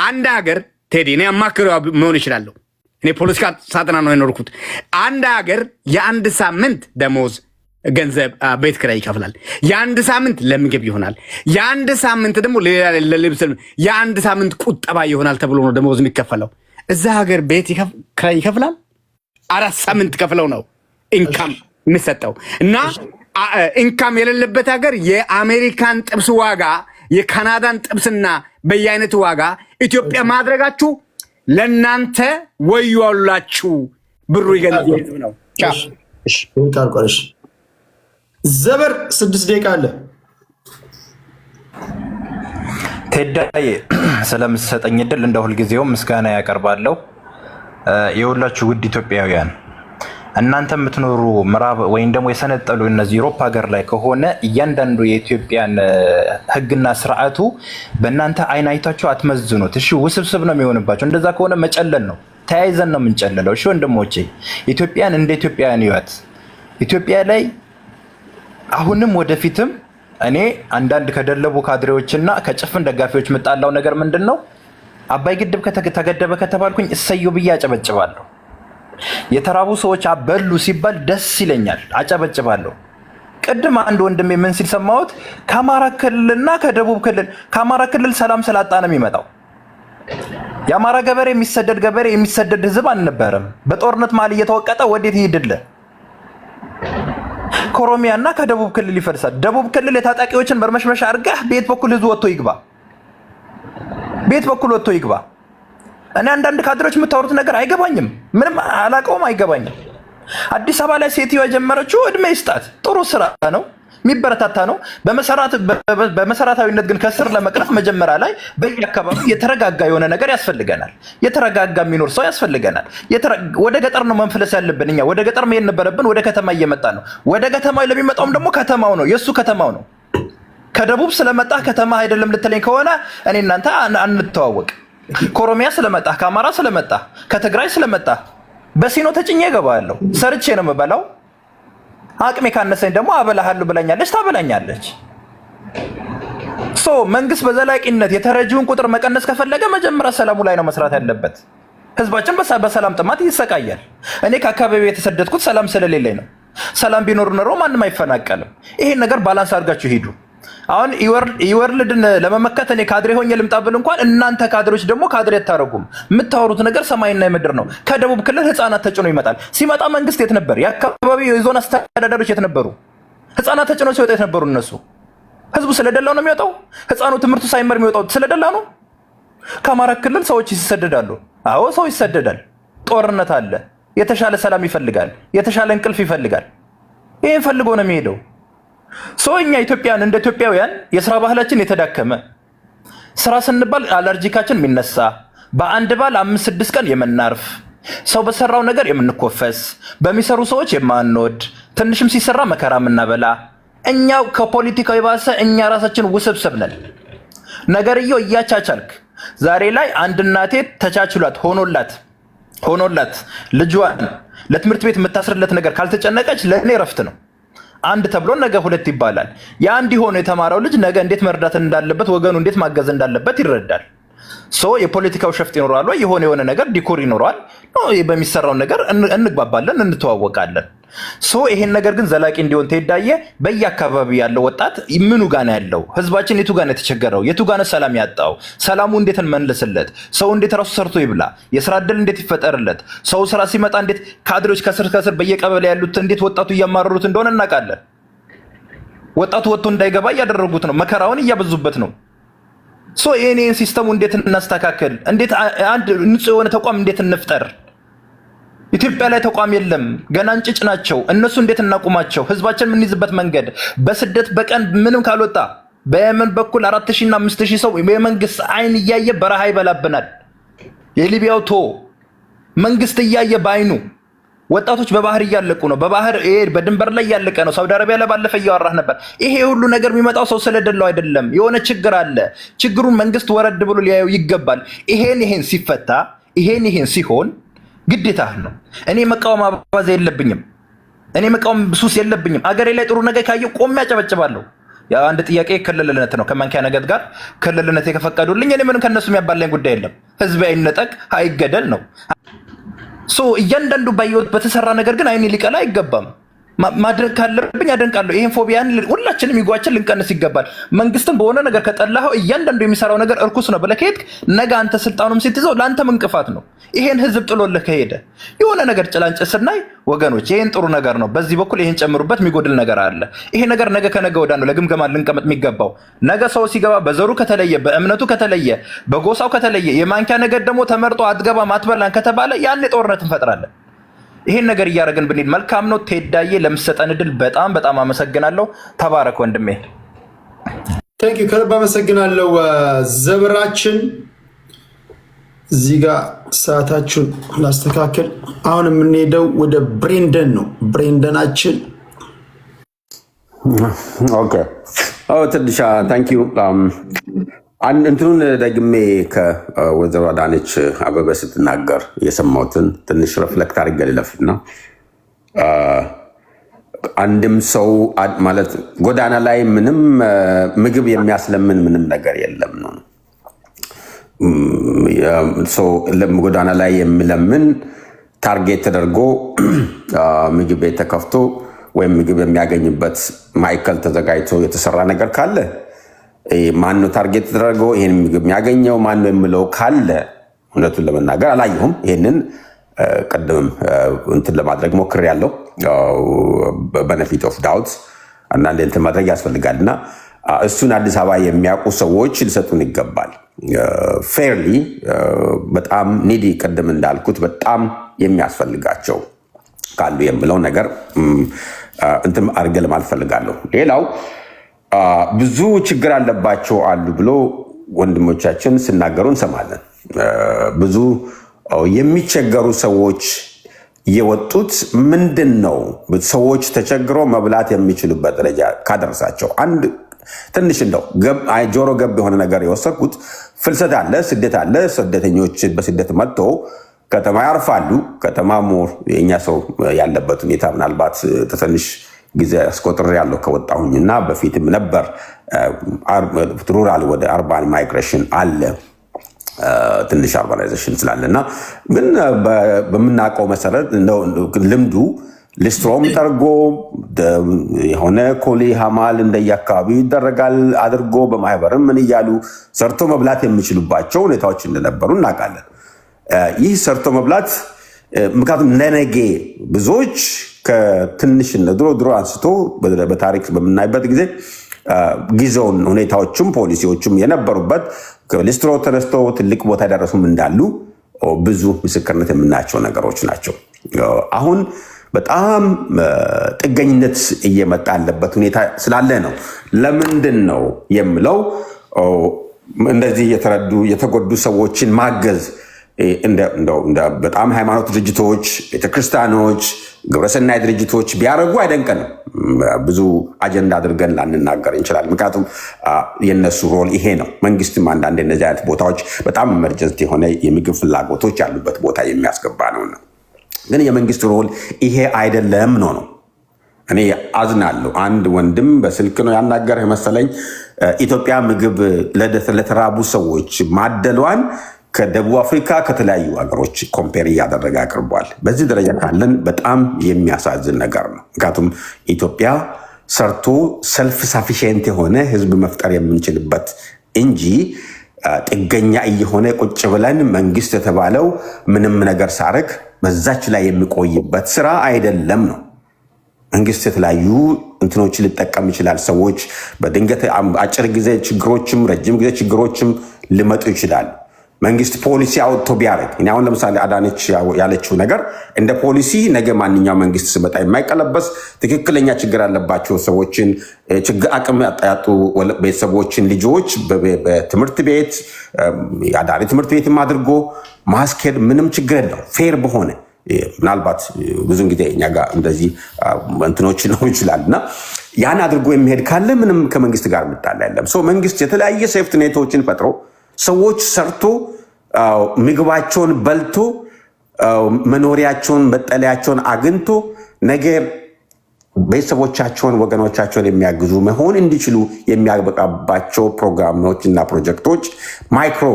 አንድ ሀገር ቴዲ እኔ አማክረው መሆን ይችላለሁ። እኔ ፖለቲካ ሳጥና ነው የኖርኩት። አንድ ሀገር የአንድ ሳምንት ደሞዝ ገንዘብ ቤት ኪራይ ይከፍላል። የአንድ ሳምንት ለምግብ ይሆናል። የአንድ ሳምንት ደግሞ ሌላ ለልብስ፣ የአንድ ሳምንት ቁጠባ ይሆናል ተብሎ ነው ደሞዝ የሚከፈለው። እዛ ሀገር ቤት ኪራይ ይከፍላል። 4 ሳምንት ከፍለው ነው ኢንካም የሚሰጠው። እና ኢንካም የሌለበት ሀገር የአሜሪካን ጥብስ ዋጋ፣ የካናዳን ጥብስና በየአይነት ዋጋ ኢትዮጵያ ማድረጋችሁ ለእናንተ ወዮላችሁ። ብሩ ይገንዘብ ነው። ዘበር 6 ደቂቃ አለ። ቴዳዬ ስለምትሰጠኝ እድል እንደ ሁልጊዜው ምስጋና ያቀርባለሁ። የሁላችሁ ውድ ኢትዮጵያውያን እናንተ የምትኖሩ ምዕራብ ወይም ደግሞ የሰነጠሉ እነዚህ ዩሮፕ ሀገር ላይ ከሆነ እያንዳንዱ የኢትዮጵያን ሕግና ስርዓቱ በእናንተ አይን አይታችሁ አትመዝኑት። እሺ ውስብስብ ነው የሚሆንባቸው። እንደዛ ከሆነ መጨለል ነው፣ ተያይዘን ነው የምንጨልለው። እሺ ወንድሞቼ ኢትዮጵያን እንደ ኢትዮጵያውያን ይዋት። ኢትዮጵያ ላይ አሁንም ወደፊትም እኔ አንዳንድ ከደለቡ ካድሬዎችና ከጭፍን ደጋፊዎች የምጣላው ነገር ምንድን ነው? አባይ ግድብ ተገደበ ከተባልኩኝ እሰየው ብዬ አጨበጭባለሁ። የተራቡ ሰዎች አበሉ ሲባል ደስ ይለኛል፣ አጨበጭባለሁ። ቅድም አንድ ወንድሜ ምን ሲል ሰማሁት? ከአማራ ክልልና ከደቡብ ክልል፣ ከአማራ ክልል ሰላም ስላጣ ነው የሚመጣው። የአማራ ገበሬ የሚሰደድ ህዝብ አልነበረም። በጦርነት መሀል እየተወቀጠ ወዴት ይሄድልህ? ከኦሮሚያና ከደቡብ ክልል ይፈልሳል። ደቡብ ክልል የታጣቂዎችን በርመሽመሻ አድርገህ ቤት በኩል ህዝብ ወጥቶ ይግባ። ቤት በኩል ወጥቶ ይግባ። እኔ አንዳንድ ካድሬዎች የምታወሩት ነገር አይገባኝም፣ ምንም አላውቀውም፣ አይገባኝም። አዲስ አበባ ላይ ሴትዮ የጀመረችው እድሜ ይስጣት፣ ጥሩ ስራ ነው፣ የሚበረታታ ነው። በመሰረታዊነት ግን ከስር ለመቅረፍ መጀመሪያ ላይ በየአካባቢው የተረጋጋ የሆነ ነገር ያስፈልገናል። የተረጋጋ የሚኖር ሰው ያስፈልገናል። ወደ ገጠር ነው መንፈለስ ያለብን። እኛ ወደ ገጠር መሄድ ነበረብን፣ ወደ ከተማ እየመጣ ነው። ወደ ከተማው ለሚመጣውም ደግሞ ከተማው ነው የእሱ ከተማው ነው። ከደቡብ ስለመጣ ከተማ አይደለም ልትለኝ ከሆነ እኔ እናንተ አንተዋወቅ። ከኦሮሚያ ስለመጣ፣ ከአማራ ስለመጣ፣ ከትግራይ ስለመጣ በሲኖ ተጭኜ እገባለሁ። ሰርቼ ነው የምበላው። አቅሜ ካነሰኝ ደግሞ አበላሃለሁ ብላኛለች፣ ታበላኛለች። መንግስት በዘላቂነት የተረጂውን ቁጥር መቀነስ ከፈለገ መጀመሪያ ሰላሙ ላይ ነው መስራት ያለበት። ህዝባችን በሰላም ጥማት ይሰቃያል። እኔ ከአካባቢ የተሰደድኩት ሰላም ስለሌለኝ ነው። ሰላም ቢኖር ኖሮ ማንም አይፈናቀልም። ይሄን ነገር ባላንስ አድርጋችሁ ሂዱ። አሁን ይወርልድን ለመመከት እኔ ካድሬ ሆኜ ልምጣ ብል እንኳን እናንተ ካድሬዎች ደግሞ ካድሬ አታረጉም። የምታወሩት ነገር ሰማይና የምድር ነው። ከደቡብ ክልል ህፃናት ተጭኖ ይመጣል። ሲመጣ መንግስት የት ነበር? የአካባቢው የዞን አስተዳዳሪዎች የት ነበሩ? ህፃናት ተጭኖ ሲወጣ የት ነበሩ እነሱ? ህዝቡ ስለደላው ነው የሚወጣው? ህፃኑ ትምህርቱ ሳይመር የሚወጣው ስለደላ ነው? ከአማራ ክልል ሰዎች ይሰደዳሉ። አዎ ሰው ይሰደዳል። ጦርነት አለ። የተሻለ ሰላም ይፈልጋል። የተሻለ እንቅልፍ ይፈልጋል። ይሄን ፈልጎ ነው የሚሄደው። እኛ ኢትዮጵያን እንደ ኢትዮጵያውያን የስራ ባህላችን የተዳከመ፣ ስራ ስንባል አለርጂካችን የሚነሳ፣ በአንድ ባል 5-6 ቀን የምናርፍ፣ ሰው በሰራው ነገር የምንኮፈስ፣ በሚሰሩ ሰዎች የማንወድ፣ ትንሽም ሲሰራ መከራ የምናበላ፣ እኛው ከፖለቲካው የባሰ እኛ ራሳችን ውስብስብ ነን። ነገርየው እያቻቻልክ ዛሬ ላይ አንድ እናቴ ተቻችሏት ሆኖላት ልጇን ለትምህርት ቤት የምታስርለት ነገር ካልተጨነቀች ለእኔ ረፍት ነው። አንድ ተብሎ ነገ ሁለት ይባላል። ያ እንዲሆነ የተማረው ልጅ ነገ እንዴት መርዳት እንዳለበት፣ ወገኑ እንዴት ማገዝ እንዳለበት ይረዳል። የፖለቲካው ሸፍት ይኖራል ወይ የሆነ ነገር ዲኮር ይኖረዋል። በሚሰራው ነገር እንግባባለን፣ እንተዋወቃለን። ይሄን ነገር ግን ዘላቂ እንዲሆን ተሄዳየ በየአካባቢ ያለው ወጣት ምኑ ጋር ነው ያለው? ህዝባችን የቱ ጋር ነው የተቸገረው? የቱ ጋር ነው ሰላም ያጣው? ሰላሙ እንዴት እንመልስለት? ሰው እንዴት ራሱ ሰርቶ ይብላ? የስራ እድል እንዴት ይፈጠርለት? ሰው ስራ ሲመጣ እንዴት ካድሬዎች ከስር በየቀበሌ ያሉት እንዴት ወጣቱ እያማረሩት እንደሆነ እናውቃለን። ወጣቱ ወጥቶ እንዳይገባ እያደረጉት ነው። መከራውን እያበዙበት ነው። ይሄን ሲስተሙ እንዴት እናስተካከል? እንዴት አንድ ንጹህ የሆነ ተቋም እንዴት እንፍጠር? ኢትዮጵያ ላይ ተቋም የለም። ገና እንጭጭ ናቸው። እነሱ እንዴት እናቁማቸው? ህዝባችን የምንይዝበት መንገድ በስደት በቀን ምንም ካልወጣ በየመን በኩል 4000 እና 5000 ሰው የመንግስት አይን እያየ በረሃ ይበላብናል። የሊቢያው መንግስት እያየ በአይኑ ወጣቶች በባህር እያለቁ ነው። በባህር በድንበር ላይ እያለቀ ነው። ሳውዲ አረቢያ ላይ ባለፈ እያወራህ ነበር። ይሄ ሁሉ ነገር የሚመጣው ሰው ስለደለው አይደለም። የሆነ ችግር አለ። ችግሩን መንግስት ወረድ ብሎ ሊያየው ይገባል። ይሄን ሲፈታ ይሄን ሲሆን ግዴታ ነው። እኔ መቃወም አባዜ የለብኝም። እኔ መቃወም ሱስ የለብኝም። አገሬ ላይ ጥሩ ነገር ካየው ቆሜ ያጨበጭባለሁ። አንድ ጥያቄ ክልልነት ነው። ከማንኪያ ነገድ ጋር ክልልነት የከፈቀዱልኝ እኔ ምንም ከነሱ የሚያባላኝ ጉዳይ የለም። ህዝብ አይነጠቅ አይገደል ነው። እያንዳንዱ ባየሁት በተሰራ ነገር ግን አይኔ ሊቀላ አይገባም። ማድረግ ካለብኝ አደንቃለሁ። ይሄን ፎቢያን ሁላችንም ይጓችን ልንቀንስ ይገባል። መንግስትን በሆነ ነገር ከጠላኸው እያንዳንዱ የሚሰራው ነገር እርኩስ ነው ብለህ ከሄድክ ነገ አንተ ስልጣኑም ስትይዘው ለአንተም እንቅፋት ነው። ይሄን ህዝብ ጥሎልህ ከሄደ የሆነ ነገር ጭላንጭ ስናይ ወገኖች ይሄን ጥሩ ነገር ነው፣ በዚህ በኩል ይሄን ጨምሩበት፣ የሚጎድል ነገር አለ። ይሄ ነገር ነገ ከነገ ወዲያ ነው ለግምገማ ልንቀመጥ የሚገባው። ነገ ሰው ሲገባ በዘሩ ከተለየ፣ በእምነቱ ከተለየ፣ በጎሳው ከተለየ፣ የማንኪያ ነገር ደግሞ ተመርጦ አትገባም አትበላን ከተባለ ያኔ ጦርነት እንፈጥራለን። ይሄን ነገር እያደረግን ብንሄድ መልካም ነው። ቴዳዬ ለምሰጠን እድል በጣም አመሰግናለሁ። ተባረክ ወንድሜ። ቴንኪው ከልብ አመሰግናለሁ። ዘብራችን እዚህ ጋር ሰዓታችሁን ላስተካከል። አሁን የምንሄደው ወደ ብሬንደን ነው። ብሬንደናችን ኦኬ። ትንሽ ታንኪዩ እንትኑን ደግሜ ከወይዘሮ አዳነች አበበ ስትናገር የሰማሁትን ትንሽ ረፍለክት አድርጌ ልለፍና አንድም ሰው ማለት ጎዳና ላይ ምንም ምግብ የሚያስለምን ምንም ነገር የለም ነው። ጎዳና ላይ የሚለምን ታርጌት ተደርጎ ምግብ ቤት ተከፍቶ ወይም ምግብ የሚያገኝበት ማዕከል ተዘጋጅቶ የተሰራ ነገር ካለ ማነው ታርጌት ተደረገው ይሄን ምግብ የሚያገኘው ማነው የሚለው ካለ እውነቱን ለመናገር አላየሁም። ይሄንን ቀደም እንትን ለማድረግ ሞክሬያለሁ። በቤኔፊት ኦፍ ዳውት አንዳንዴ እንትን ማድረግ ያስፈልጋልና እሱን አዲስ አበባ የሚያውቁ ሰዎች ሊሰጡን ይገባል። ፌርሊ በጣም ኒዲ ቅድም እንዳልኩት በጣም የሚያስፈልጋቸው ካሉ የምለው ነገር እንትን አድርጌ ለማለት ፈልጋለሁ። ሌላው ብዙ ችግር አለባቸው አሉ ብሎ ወንድሞቻችን ሲናገሩ እንሰማለን። ብዙ የሚቸገሩ ሰዎች የወጡት ምንድን ነው? ሰዎች ተቸግሮ መብላት የሚችሉበት ደረጃ ካደረሳቸው አንድ ትንሽ እንደው ጆሮ ገብ የሆነ ነገር የወሰድኩት ፍልሰት አለ፣ ስደት አለ። ስደተኞች በስደት መጥቶ ከተማ ያርፋሉ። ከተማ ሞር የእኛ ሰው ያለበት ሁኔታ ምናልባት ትንሽ ጊዜ አስቆጥሬ ያለው ከወጣሁኝ እና በፊትም ነበር ሩራል ወደ አርባን ማይግሬሽን አለ ትንሽ አርባናይዜሽን ስላለ እና ግን በምናውቀው መሰረት ልምዱ ሊስትሮም ጠርጎ የሆነ ኮሊ ሀማል እንደየአካባቢው ይደረጋል አድርጎ በማህበርም ምን እያሉ ሰርቶ መብላት የሚችሉባቸው ሁኔታዎች እንደነበሩ እናውቃለን። ይህ ሰርቶ መብላት ምክንያቱም ለነገ ብዙዎች ከትንሽነት ድሮ አንስቶ በታሪክ በምናይበት ጊዜ ጊዜውን ሁኔታዎችም ፖሊሲዎችም የነበሩበት ሊስትሮ ተነስቶ ትልቅ ቦታ የደረሱም እንዳሉ ብዙ ምስክርነት የምናያቸው ነገሮች ናቸው። አሁን በጣም ጥገኝነት እየመጣ ያለበት ሁኔታ ስላለ ነው። ለምንድን ነው የምለው እንደዚህ የተጎዱ ሰዎችን ማገዝ በጣም ሃይማኖት ድርጅቶች፣ ቤተክርስቲያኖች፣ ግብረሰናይ ድርጅቶች ቢያደርጉ አይደንቀንም። ብዙ አጀንዳ አድርገን ላንናገር እንችላለን። ምክንያቱም የነሱ ሮል ይሄ ነው። መንግስትም አንዳንድ እነዚህ አይነት ቦታዎች በጣም ኢመርጀንሲ የሆነ የምግብ ፍላጎቶች ያሉበት ቦታ የሚያስገባ ነው። ግን የመንግስት ሮል ይሄ አይደለም ነው። እኔ አዝናለሁ። አንድ ወንድም በስልክ ነው ያናገረ መሰለኝ ኢትዮጵያ ምግብ ለተራቡ ሰዎች ማደሏን ከደቡብ አፍሪካ ከተለያዩ ሀገሮች ኮምፔር እያደረገ አቅርቧል። በዚህ ደረጃ ካለን በጣም የሚያሳዝን ነገር ነው። ምክንያቱም ኢትዮጵያ ሰርቶ ሰልፍ ሳፊሽንት የሆነ ህዝብ መፍጠር የምንችልበት እንጂ ጥገኛ እየሆነ ቁጭ ብለን መንግስት የተባለው ምንም ነገር ሳረግ በዛች ላይ የሚቆይበት ስራ አይደለም ነው። መንግስት የተለያዩ እንትኖችን ሊጠቀም ይችላል። ሰዎች በድንገት አጭር ጊዜ ችግሮችም ረጅም ጊዜ ችግሮችም ሊመጡ ይችላል። መንግስት ፖሊሲ አውጥቶ ቢያደርግ አሁን ለምሳሌ አዳነች ያለችው ነገር እንደ ፖሊሲ ነገ ማንኛው መንግስት ስመጣ የማይቀለበስ ትክክለኛ ችግር ያለባቸው ሰዎችን አቅም ያጡ ቤተሰቦችን ልጆች በትምህርት ቤት አዳሪ ትምህርት ቤትም አድርጎ ማስኬድ ምንም ችግር የለው ፌር በሆነ ምናልባት ብዙን ጊዜ እኛ ጋር እንደዚህ እንትኖች ነው ይችላል እና ያን አድርጎ የሚሄድ ካለ ምንም ከመንግስት ጋር ምጣላ የለም። መንግስት የተለያየ ሴፍት ኔቶችን ፈጥሮ ሰዎች ሰርቶ ምግባቸውን በልቶ መኖሪያቸውን መጠለያቸውን አግኝቶ ነገ ቤተሰቦቻቸውን ወገኖቻቸውን የሚያግዙ መሆን እንዲችሉ የሚያበቃባቸው ፕሮግራሞች እና ፕሮጀክቶች ማይክሮ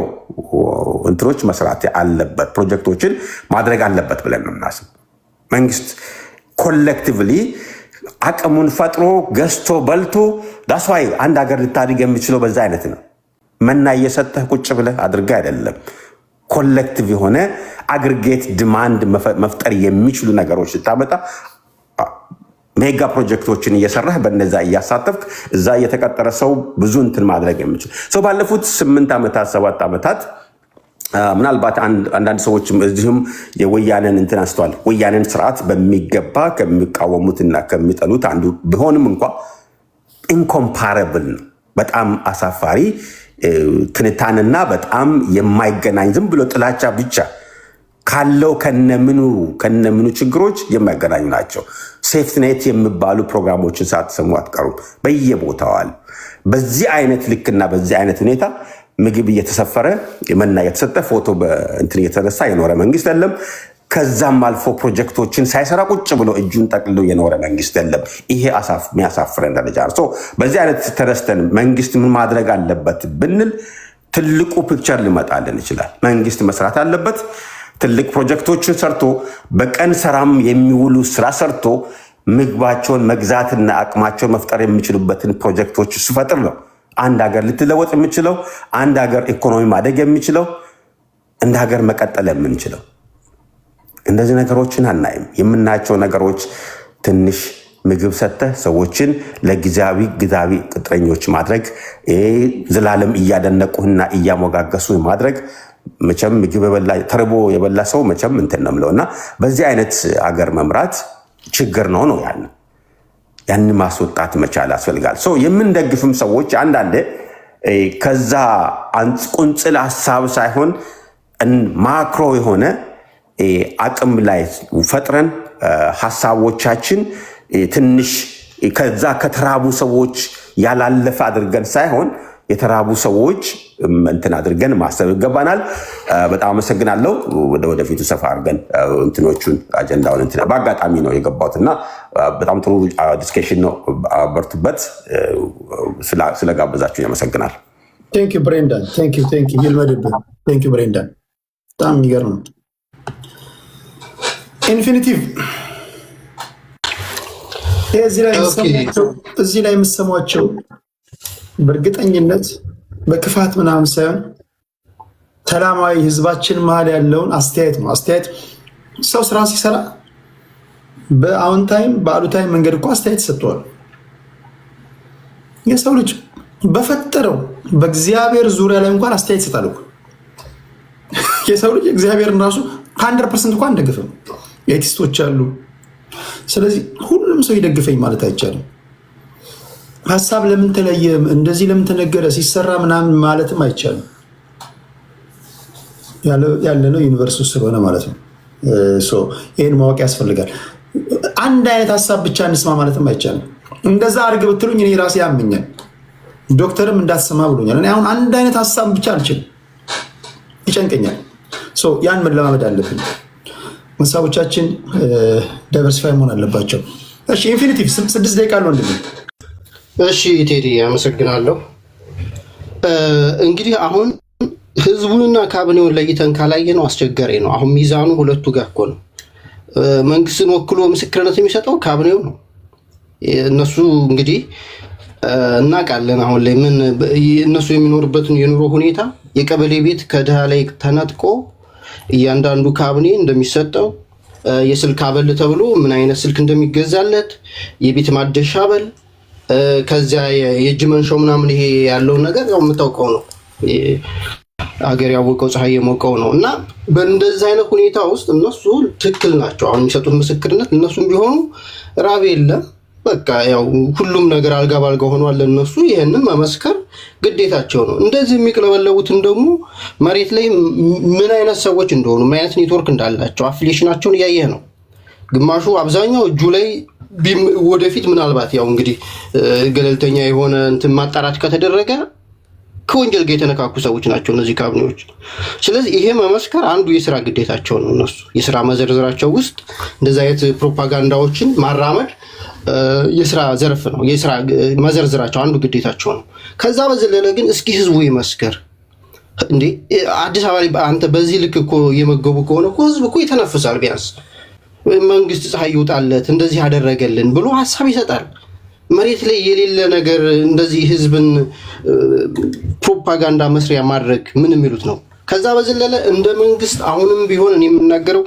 እንትኖች መስራት አለበት፣ ፕሮጀክቶችን ማድረግ አለበት ብለን ነው የምናስብ። መንግስት ኮሌክቲቭሊ አቅሙን ፈጥሮ ገዝቶ በልቶ ዳስዋይ አንድ ሀገር ልታድግ የሚችለው በዛ አይነት ነው። መና እየሰጠህ ቁጭ ብለህ አድርገህ አይደለም። ኮሌክቲቭ የሆነ አግሪጌት ዲማንድ መፍጠር የሚችሉ ነገሮች ስታመጣ ሜጋ ፕሮጀክቶችን እየሰራህ በነዛ እያሳተፍክ እዛ እየተቀጠረ ሰው ብዙ እንትን ማድረግ የሚችል ሰው ባለፉት 8 ዓመታት 7 ዓመታት ምናልባት አንዳንድ ሰዎች እዚህም የወያኔን እንትን አንስተዋል። ወያኔን ስርዓት በሚገባ ከሚቃወሙትና ከሚጠሉት አንዱ ቢሆንም እንኳ ኢንኮምፓረብል ነው። በጣም አሳፋሪ ትንታንና በጣም የማይገናኝ ዝም ብሎ ጥላቻ ብቻ ካለው ከነምኑ ችግሮች የማይገናኙ ናቸው። ሴፍትኔት የሚባሉ ፕሮግራሞችን ሳትሰሙ አትቀሩም። በየቦታው አሉ። በዚህ አይነት ልክና በዚህ አይነት ሁኔታ ምግብ እየተሰፈረ መና እየተሰጠ ፎቶ በእንትን እየተነሳ የኖረ መንግስት የለም። ከዛም አልፎ ፕሮጀክቶችን ሳይሰራ ቁጭ ብሎ እጁን ጠቅልሎ የኖረ መንግስት የለም። ይሄ የሚያሳፍረን ደረጃ ነው። በዚህ አይነት ተነስተን መንግስት ምን ማድረግ አለበት ብንል ትልቁ ፒክቸር ሊመጣልን ይችላል። መንግስት መስራት አለበት። ትልቅ ፕሮጀክቶችን ሰርቶ በቀን ሰራም የሚውሉ ስራ ሰርቶ ምግባቸውን መግዛትና አቅማቸውን መፍጠር የሚችሉበትን ፕሮጀክቶች ሲፈጥር ነው አንድ ሀገር ልትለወጥ የምችለው፣ አንድ ሀገር ኢኮኖሚ ማደግ የሚችለው፣ እንደ ሀገር መቀጠል የምንችለው። እንደዚህ ነገሮችን አናይም። የምናያቸው ነገሮች ትንሽ ምግብ ሰጥተህ ሰዎችን ለጊዜያዊ ቅጥረኞች ማድረግ ዘላለም እያደነቁህና እያሞጋገሱ ማድረግ መቼም ምግብ ተርቦ የበላ ሰው መቼም እንትን ነው የምለውና በዚህ አይነት አገር መምራት ችግር ነው ያን ማስወጣት መቻል ያስፈልጋል። የምንደግፍም ሰዎች አንዳንዴ ከዛ ቁንጽል ሐሳብ ሳይሆን ማክሮ የሆነ አቅም ላይ ፈጥረን ሐሳቦቻችን ትንሽ ከዛ ከተራቡ ሰዎች ያላለፈ አድርገን ሳይሆን የተራቡ ሰዎች እንትን አድርገን ማሰብ ይገባናል። በጣም አመሰግናለሁ። ወደፊቱ ሰፋ አድርገን እንትኖቹን አጀንዳውን በአጋጣሚ ነው የገባሁትና በጣም ጥሩ ዲስከሽን ነው። በርቱበት። ስለጋበዛችሁ ያመሰግናል። ቴንክ ዩ ብሬንዳን። ቴንክ ዩ ይልመድብህ። ቴንክ ዩ ብሬንዳን። በጣም የሚገርም ነው። ኢንፊኒቲቭ እዚህ ላይ የምሰሟቸው በእርግጠኝነት በክፋት ምናምን ሳይሆን ሰላማዊ ህዝባችን መሀል ያለውን አስተያየት ነው። አስተያየት ሰው ስራ ሲሰራ በአዎንታይም በአሉታይም መንገድ እኮ አስተያየት ሰጥቷል። የሰው ልጅ በፈጠረው በእግዚአብሔር ዙሪያ ላይ እንኳን አስተያየት ይሰጣል እኮ። የሰው ልጅ እግዚአብሔርን ራሱ 100% እንኳን እንደግፍም ኤቲስቶች አሉ። ስለዚህ ሁሉም ሰው ይደግፈኝ ማለት አይቻልም። ሀሳብ ለምን ተለየ፣ እንደዚህ ለምን ተነገረ፣ ሲሰራ ምናምን ማለትም አይቻልም። ያለነው ዩኒቨርስ ውስጥ ስለሆነ ማለት ነው። ይህን ማወቅ ያስፈልጋል። አንድ አይነት ሀሳብ ብቻ እንስማ ማለትም አይቻልም። እንደዛ አድርግ ብትሉኝ እኔ ራሴ ያመኛል። ዶክተርም እንዳትሰማ ብሎኛል። እኔ አሁን አንድ አይነት ሀሳብ ብቻ አልችልም፣ ይጨንቀኛል። ያን መለማመድ አለብን። ሀሳቦቻችን ዳይቨርሲፋይ መሆን አለባቸው። እሺ ኢንፊኒቲቭ 6 ደቂቃ አለው እንዴ? እሺ ቴዲ አመሰግናለሁ። እንግዲህ አሁን ህዝቡንና ካቢኔውን ለይተን ካላየ ነው አስቸጋሪ ነው። አሁን ሚዛኑ ሁለቱ ጋር እኮ ነው። መንግስትን ወክሎ ምስክርነት የሚሰጠው ካቢኔው ነው። እነሱ እንግዲህ እናውቃለን አሁን ላይ ምን እነሱ የሚኖርበትን የኑሮ ሁኔታ የቀበሌ ቤት ከድሃ ላይ ተነጥቆ እያንዳንዱ ካቢኔ እንደሚሰጠው የስልክ አበል ተብሎ ምን አይነት ስልክ እንደሚገዛለት የቤት ማደሻ አበል ከዚያ የእጅ መንሻው ምናምን ይሄ ያለውን ነገር ያው የምታውቀው ነው። አገር ያወቀው ፀሐይ የሞቀው ነው። እና በእንደዚህ አይነት ሁኔታ ውስጥ እነሱ ትክክል ናቸው። አሁን የሚሰጡት ምስክርነት እነሱም ቢሆኑ ራብ የለም በቃ ያው ሁሉም ነገር አልጋ ባልጋ ሆኗል። እነሱ ይሄንን መመስከር ግዴታቸው ነው። እንደዚህ የሚቅለበለቡትን ደግሞ መሬት ላይ ምን አይነት ሰዎች እንደሆኑ ምን አይነት ኔትወርክ እንዳላቸው አፊሊዬሽናቸውን እያየህ ነው። ግማሹ አብዛኛው እጁ ላይ ወደፊት ምናልባት ያው እንግዲህ ገለልተኛ የሆነ እንትን ማጣራት ከተደረገ ከወንጀል ጋር የተነካኩ ሰዎች ናቸው እነዚህ ካቢኔዎች። ስለዚህ ይሄ መመስከር አንዱ የስራ ግዴታቸው ነው። እነሱ የስራ መዘርዝራቸው ውስጥ እንደዚህ አይነት ፕሮፓጋንዳዎችን ማራመድ የስራ ዘርፍ ነው። የስራ መዘርዝራቸው አንዱ ግዴታቸው ነው። ከዛ በዘለለ ግን እስኪ ህዝቡ ይመስከር እንዴ። አዲስ አበባ ላይ አንተ በዚህ ልክ እኮ የመገቡ ከሆነ እኮ ህዝብ እኮ ይተነፍሳል። ቢያንስ መንግስት ፀሐይ ይውጣለት እንደዚህ ያደረገልን ብሎ ሀሳብ ይሰጣል። መሬት ላይ የሌለ ነገር እንደዚህ ህዝብን ፕሮፓጋንዳ መስሪያ ማድረግ ምን የሚሉት ነው? ከዛ በዘለለ እንደ መንግስት አሁንም ቢሆን እኔ የምናገረው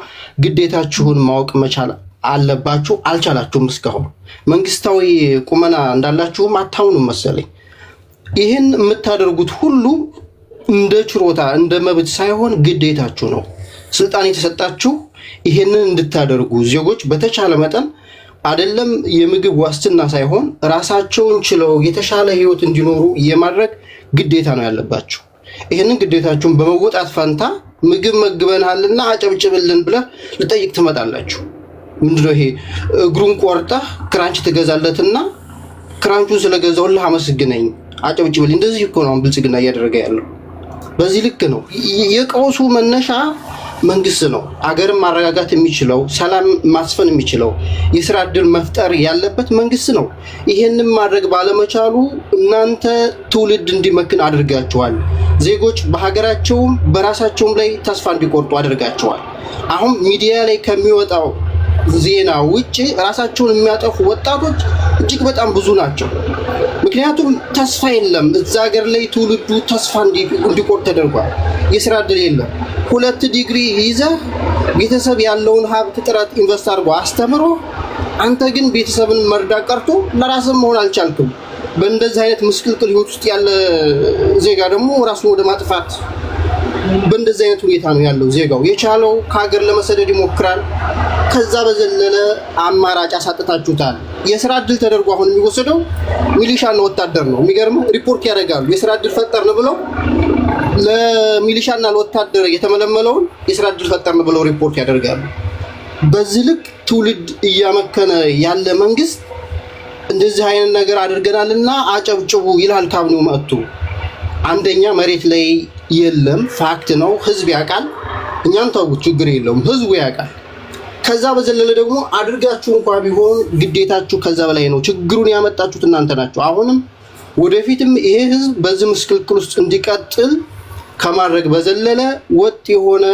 ግዴታችሁን ማወቅ መቻል አለባችሁ። አልቻላችሁም። እስካሁን መንግስታዊ ቁመና እንዳላችሁም አታውኑም መሰለኝ። ይህን የምታደርጉት ሁሉ እንደ ችሮታ እንደ መብት ሳይሆን ግዴታችሁ ነው። ስልጣን የተሰጣችሁ ይህንን እንድታደርጉ ዜጎች በተቻለ መጠን አይደለም የምግብ ዋስትና ሳይሆን ራሳቸውን ችለው የተሻለ ህይወት እንዲኖሩ የማድረግ ግዴታ ነው ያለባችሁ። ይህንን ግዴታችሁን በመወጣት ፈንታ ምግብ መግበናልና አጨብጭብልን ብለህ ልጠይቅ ትመጣላችሁ። ምንድነው ይሄ? እግሩን ቆርጠህ ክራንች ትገዛለትና ክራንቹን ስለገዛውልህ አመስግነኝ አጨብጭብልኝ። እንደዚህ እኮ ነው ብልጽግና እያደረገ ያለው። በዚህ ልክ ነው። የቀውሱ መነሻ መንግስት ነው። አገርን ማረጋጋት የሚችለው ሰላም ማስፈን የሚችለው የስራ ዕድል መፍጠር ያለበት መንግስት ነው። ይሄንን ማድረግ ባለመቻሉ እናንተ ትውልድ እንዲመክን አድርጋችኋል። ዜጎች በሀገራቸውም በራሳቸውም ላይ ተስፋ እንዲቆርጡ አድርጋችኋል። አሁን ሚዲያ ላይ ከሚወጣው ዜና ውጭ ራሳቸውን የሚያጠፉ ወጣቶች እጅግ በጣም ብዙ ናቸው። ምክንያቱም ተስፋ የለም። እዛ ሀገር ላይ ትውልዱ ተስፋ እንዲቆርጥ ተደርጓል። የስራ ዕድል የለም። 2 ዲግሪ ይዘህ ቤተሰብ ያለውን ሀብት ጥረት ኢንቨስት አድርጎ አስተምሮ አንተ ግን ቤተሰብን መርዳት ቀርቶ ለራስህ መሆን አልቻልክም። በእንደዚህ አይነት ምስቅልቅል ህይወት ውስጥ ያለ ዜጋ ደግሞ ራሱን ወደ ማጥፋት በእንደዚህ አይነት ሁኔታ ነው ያለው ዜጋው። የቻለው ከሀገር ለመሰደድ ይሞክራል። ከዛ በዘለለ አማራጭ አሳጥታችሁታል። የስራ እድል ተደርጎ አሁን የሚወሰደው ሚሊሻና ወታደር ነው። የሚገርምህ ሪፖርት ያደርጋሉ። የስራ እድል ፈጠርን ብለው ለሚሊሻና ለወታደር የተመለመለውን የስራ እድል ፈጠርን ብለው ሪፖርት ያደርጋሉ። በዚህ ልክ ትውልድ እያመከነ ያለ መንግስት እንደዚህ አይነት ነገር አድርገናልና አጨብጭቡ ይላል ካቢኔው መጥቶ። አንደኛ መሬት ላይ የለም፣ ፋክት ነው። ህዝብ ያውቃል። እኛም ተውት፣ ችግር የለውም፣ ህዝቡ ያውቃል። ከዛ በዘለለ ደግሞ አድርጋችሁ እንኳን ቢሆን ግዴታችሁ ከዛ በላይ ነው። ችግሩን ያመጣችሁት እናንተ ናችሁ። አሁንም ወደፊትም ይሄ ህዝብ በዚህ ምስቅልቅል ውስጥ እንዲቀጥል ከማድረግ በዘለለ ወጥ የሆነ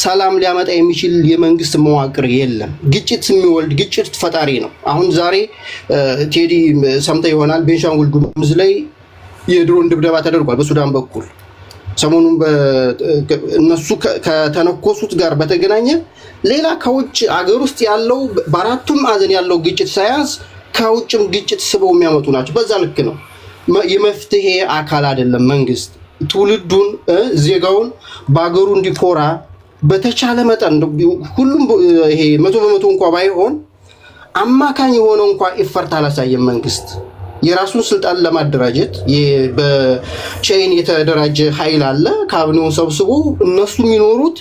ሰላም ሊያመጣ የሚችል የመንግስት መዋቅር የለም። ግጭት የሚወልድ ግጭት ፈጣሪ ነው። አሁን ዛሬ ቴዲ ሰምተህ ይሆናል፣ ቤንሻንጉል ጉሙዝ ላይ የድሮን ድብደባ ተደርጓል በሱዳን በኩል። ሰሞኑን እነሱ ከተነኮሱት ጋር በተገናኘ ሌላ ከውጭ አገር ውስጥ ያለው በአራቱም ማዕዘን ያለው ግጭት ሳያንስ ከውጭም ግጭት ስበው የሚያመጡ ናቸው። በዛ ልክ ነው። የመፍትሄ አካል አይደለም መንግስት። ትውልዱን ዜጋውን በአገሩ እንዲኮራ በተቻለ መጠን ሁሉም ይሄ 100% እንኳን ባይሆን አማካኝ የሆነ እንኳን ኢፈርት አላሳየም መንግስት። የራሱን ስልጣን ለማደራጀት በቼይን የተደራጀ ኃይል አለ። ካቢኔውን ሰብስቦ እነሱ የሚኖሩት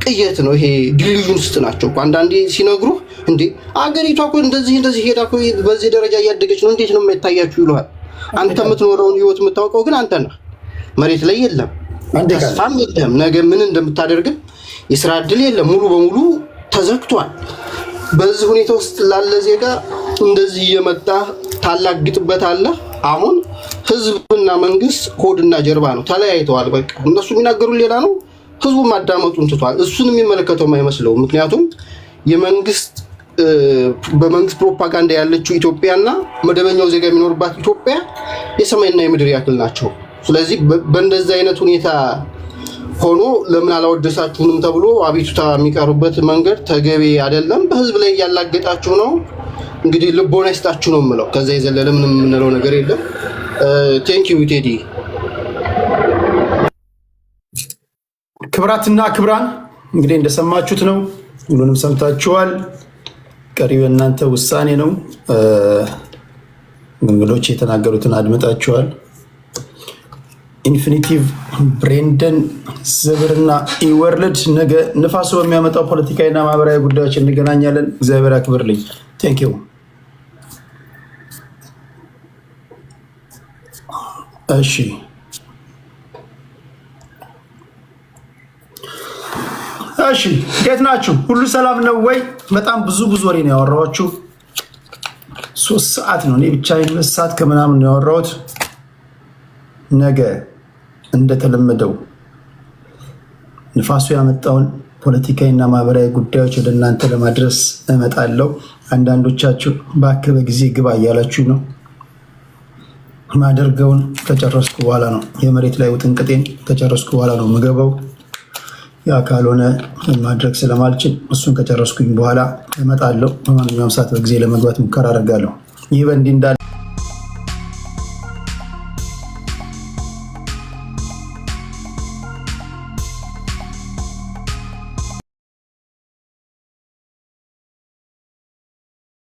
ቅየት ነው። ይሄ ዲሉዥን ውስጥ ናቸው። አንዳንዴ ሲነግሩ እንዴ አገሪቷ እኮ እንደዚህ ሄዳ እኮ በዚህ ደረጃ እያደገች ነው፣ እንዴት ነው የማይታያችሁ ይሉሃል። አንተ የምትኖረውን ህይወት የምታውቀው ግን አንተ ነህ። መሬት ላይ የለም፣ ተስፋም የለም። ነገ ምን እንደምታደርግም የስራ እድል የለም፣ ሙሉ በሙሉ ተዘግቷል። በዚህ ሁኔታ ውስጥ ላለ ዜጋ እንደዚህ እየመጣ ታላቅ ግጥበት አለ። አሁን ህዝብና መንግስት ሆድና ጀርባ ነው፣ ተለያይተዋል። በቃ እነሱ የሚናገሩት ሌላ ነው፣ ህዝቡ ማዳመጡን ትቷል። እሱን የሚመለከተው አይመስለውም። ምክንያቱም በመንግስት ፕሮፓጋንዳ ያለችው ኢትዮጵያና መደበኛው ዜጋ የሚኖርባት ኢትዮጵያ የሰማይና የምድር ያክል ናቸው። ስለዚህ በእንደዚህ አይነት ሁኔታ ሆኖ ለምን አላወደሳችሁንም ተብሎ አቤቱታ የሚቀርብበት መንገድ ተገቢ አይደለም። በህዝብ ላይ ያላገጣችሁ ነው። እንግዲህ ልቦና ይስጣችሁ ነው የምለው። ከዛ የዘለለ ምንም የምንለው ነገር የለም። ቴንክ ዩ ቴዲ። ክብራትና ክብራን እንግዲህ እንደሰማችሁት ነው። ሁሉንም ሰምታችኋል። ቀሪው የእናንተ ውሳኔ ነው። እንግዶች የተናገሩትን አድምጣችኋል። ኢንፊኒቲቭ፣ ብሬንደን፣ ዘብርና ኢወርልድ ነገ ንፋሱ በሚያመጣው ፖለቲካዊና ማህበራዊ ጉዳዮች እንገናኛለን። እግዚአብሔር ያክብርልኝ። ቴንክ ዩ። እሺ እንዴት ናችሁ? ሁሉ ሰላም ነው ወይ? በጣም ብዙ ወሬ ነው ያወራኋችሁ። 3 ሰዓት ነው። እኔ ብቻ 2 ሰዓት ከምናምን ነው ያወራሁት። ነገ እንደተለመደው ንፋሱ ያመጣውን ፖለቲካዊና ማህበራዊ ጉዳዮች ወደ እናንተ ለማድረስ እመጣለሁ። አንዳንዶቻችሁ በአከበ ጊዜ ግባ እያላችሁ ነው። ማደርገውን ከጨረስኩ በኋላ ነው፣ የመሬት ላይ ውጥንቅጤን ከጨረስኩ በኋላ ነው ምገባው። ያ ካልሆነ ማድረግ ስለማልችል እሱን ከጨረስኩኝ በኋላ እመጣለሁ። በማንኛውም ሰዓት በጊዜ ለመግባት ሙከራ አደርጋለሁ። ይህ በእንዲህ እንዳለ